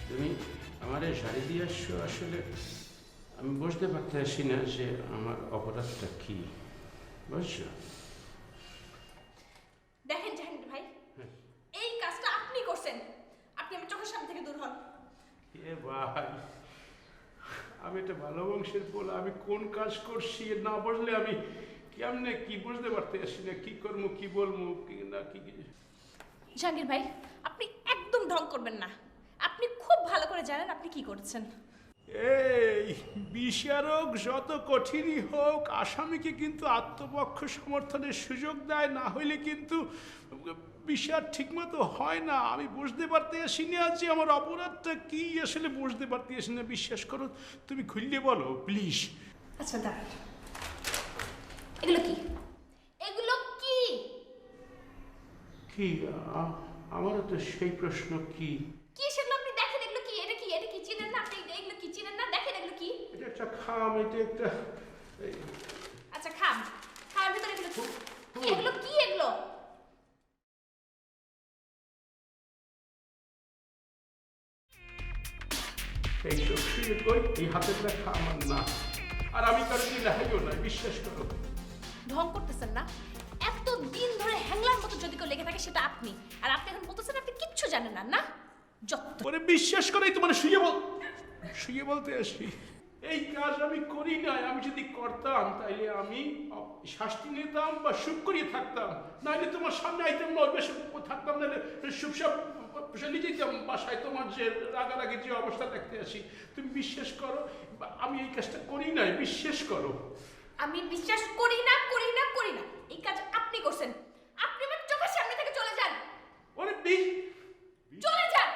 তুমি আমার শাড়ি দিয়ে আসছো, আসলে আমি বুঝতে পারতেছি না যে আমার অপরাধটা কি, বুঝছো? দেখেন জাহাঙ্গীর ভাই, এই কাজটা আপনি করছেন। আপনি আমার চোখের সামনে থেকে দূর হন। এ ভাই, আমি একটা ভালো বংশের পোলা, আমি কোন কাজ করছি না বুঝলে আমি কেমনে কি বুঝতে পারতেছি না, কি করবো, কি বলবো, কি না কি। জাহাঙ্গীর ভাই, আপনি একদম ঢং করবেন না। আপনি খুব ভালো করে জানেন আপনি কি করছেন। এই বিচারক যত কঠিনই হোক, আসামিকে কিন্তু আত্মপক্ষ সমর্থনের সুযোগ দেয়, না হইলে কিন্তু বিচার ঠিকমতো হয় না। আমি বুঝতে পারতেছি না যে আমার অপরাধটা কি, আসলে বুঝতে পারতেছি না। বিশ্বাস করো, তুমি খুললে বলো প্লিজ। আচ্ছা দাঁড়ান, এগুলো কি? এগুলো কি? কি? আমারও তো সেই প্রশ্ন, কি কি সেগুলো আপনি দেখেন। এগুলো কি? এটা কি? এটা কি চিনেন না আপনি? এগুলো কি চিনেন না? দেখেন এগুলো কি? এটা একটা খাম, এটা একটা। আচ্ছা খাম, খামের ভিতরে এগুলো কি? এগুলো কি? এগুলো এই শক্তি কই, এই হাতের লেখা আমার না, আর আমি কারো কি লেখাইও না, বিশ্বাস করো। ঢং করতেছেন না? এত দিন ধরে হ্যাংলার মতো যদি কেউ লেগে থাকে সেটা আপনি, আর আপনি এখন বলতেছেন আপনি কিচ্ছু জানেন না। না যত ওরে বিশ্বাস করেই তোমার শুয়ে বলতে আসি, এই কাজ আমি করি নাই। আমি যদি করতাম তাইলে আমি শাস্তি নিতাম বা সুখ করিয়ে থাকতাম, নাইলে তোমার সামনে আইতাম না, বেশ থাকতাম, নাহলে চুপচাপ চলে যেতাম বাসায়। তোমার যে রাগারাগি যে অবস্থা দেখতে আসি, তুমি বিশ্বাস করো আমি এই কাজটা করি নাই, বিশ্বাস করো। আমি বিশ্বাস করি না, করি না, করি না। এই কাজ আপনি করছেন। আপনি আমার চোখের সামনে থেকে চলে যান। ওরে চলে যান।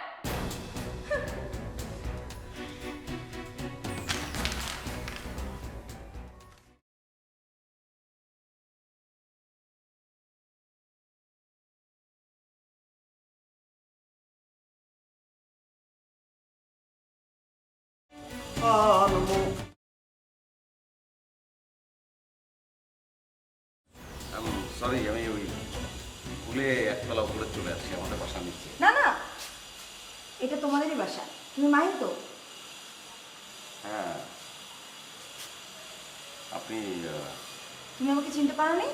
সরি, আমি ওই ভুলে একতলা উপরে চলে আসছি, আমাদের বাসা নিচ্ছে। না না, এটা তোমাদেরই বাসা। তুমি মাহিন তো? হ্যাঁ। আপনি তুমি আমাকে চিনতে পারোনি?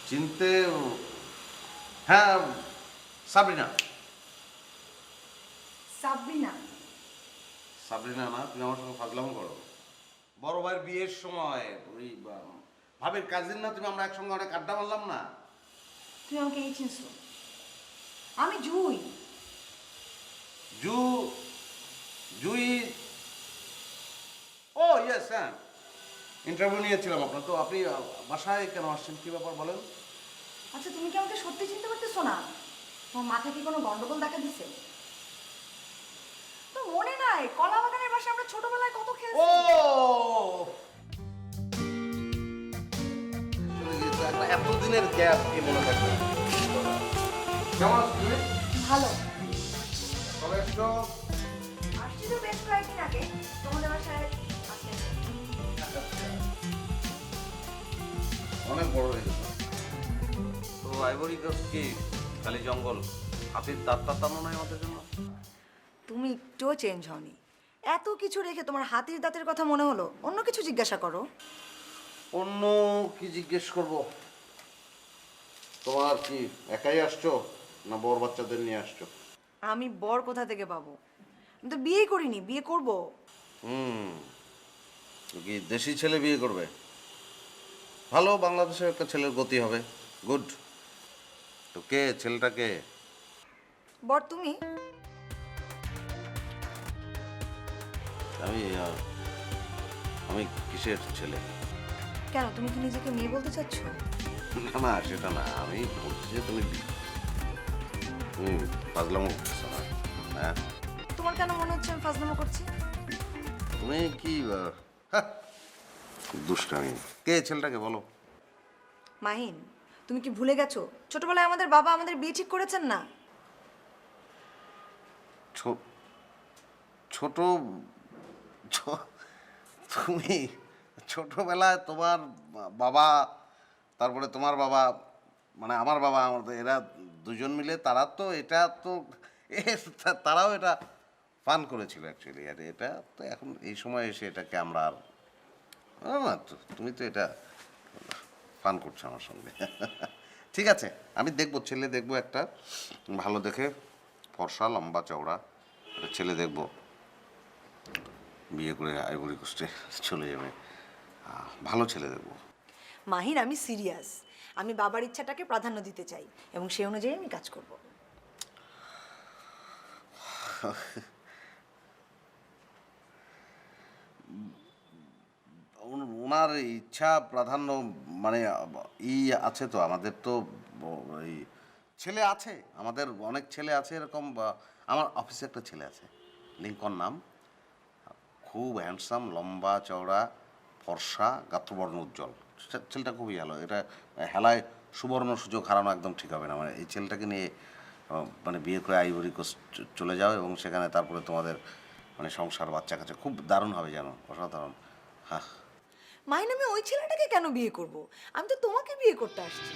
চিনতে, হ্যাঁ, সাবরিনা। সাবরিনা? সাবরিনা না, তুমি আমার সঙ্গে ফাজলামো করো। বড় ভাইয়ের বিয়ের সময় ওই ভাবের কাজিন না তুমি, আমরা একসঙ্গে অনেক আড্ডা মারলাম না। তুমি আমাকে এই চিনছো? আমি জুই। জুই? ও ইয়েস, হ্যাঁ ইন্টারভিউ নিয়েছিলাম আপনার, তো আপনি বাসায় কেন আসছেন, কি ব্যাপার বলেন? আচ্ছা তুমি কি আমাকে সত্যি চিনতে পারতেছো না? তোমার মাথায় কি কোনো গন্ডগোল দেখা দিছে? তো মনে নাই কলা বাগানের বাসায় আমরা ছোটবেলায় কত খেলছি? এতদিনের গ্যাপ কি মনে থাকবে? কেমন আছো তুমি? ভালো। কবে এসছো? আসছি তো বেশ কয়েকদিন আগে তোমাদের বাসায় আসলে। অনেক বড় হয়ে গেছে। তো আইভরি কোস্ট কি খালি জঙ্গল, হাতির দাঁত টাতানো নয় আমাদের জন্য? তুমি একটুও চেঞ্জ হওনি। এত কিছু রেখে তোমার হাতির দাঁতের কথা মনে হলো? অন্য কিছু জিজ্ঞাসা করো। অন্য কি জিজ্ঞেস করব? তোমার কি একাই আসছো না বর বাচ্চাদের নিয়ে আসছো? আমি বর কোথা থেকে পাবো? আমি তো বিয়ে করিনি, বিয়ে করব। কি দেশি ছেলে বিয়ে করবে? ভালো, বাংলাদেশের একটা ছেলের গতি হবে। গুড। তো কে ছেলেটা কে? বর তুমি? আমি কিসের ছেলে? কেন তুমি কি নিজেকে মেয়ে বলতে চাচ্ছ? না না, সেটা না, আমি বলছি যে তুমি ফাজলামো করছো না? হ্যাঁ, তোমার কেন মনে হচ্ছে আমি ফাজলামো করছি? তুমি কি দুষ্টামি। কে ছেলেটাকে বলো? মাহিন, তুমি কি ভুলে গেছো ছোটবেলায় আমাদের বাবা আমাদের বিয়ে ঠিক করেছেন না? ছোট তুমি ছোটবেলায় তোমার বাবা, তারপরে তোমার বাবা, মানে আমার বাবা, আমাদের এরা দুজন মিলে তারাও এটা ফান করেছিল অ্যাকচুয়ালি। আর এটা তো এখন এই সময় এসে এটাকে আমরা আর না, তুমি তো এটা ফান করছো আমার সঙ্গে। ঠিক আছে, আমি দেখবো ছেলে, দেখবো একটা ভালো দেখে ফর্সা লম্বা চওড়া একটা ছেলে দেখবো, বিয়ে করে আইভরি কোস্টে চলে যাবে। ভালো ছেলে দেখবো। মাহিন, আমি সিরিয়াস। আমি বাবার ইচ্ছাটাকে প্রাধান্য দিতে চাই এবং সেই অনুযায়ী আমি কাজ করব। ওনার ইচ্ছা প্রাধান্য মানে আছে তো, আমাদের তো এই ছেলে আছে, আমাদের অনেক ছেলে আছে এরকম। আমার অফিসে একটা ছেলে আছে, লিঙ্কন নাম, খুব হ্যান্ডসাম, লম্বা চওড়া, ফর্সা, গাত্রবর্ণ উজ্জ্বল। ছেলেটা খুবই ভালো। এটা হেলায় সুবর্ণ সুযোগ হারানো একদম ঠিক হবে না। মানে এই ছেলেটাকে নিয়ে মানে বিয়ে করে আইভরি কোস্ট চলে যাও এবং সেখানে তারপরে তোমাদের মানে সংসার, বাচ্চা কাছে খুব দারুণ হবে, জানো, অসাধারণ। হ্যাঁ মাহিন, আমি ওই ছেলেটাকে কেন বিয়ে করব? আমি তো তোমাকে বিয়ে করতে আসছি।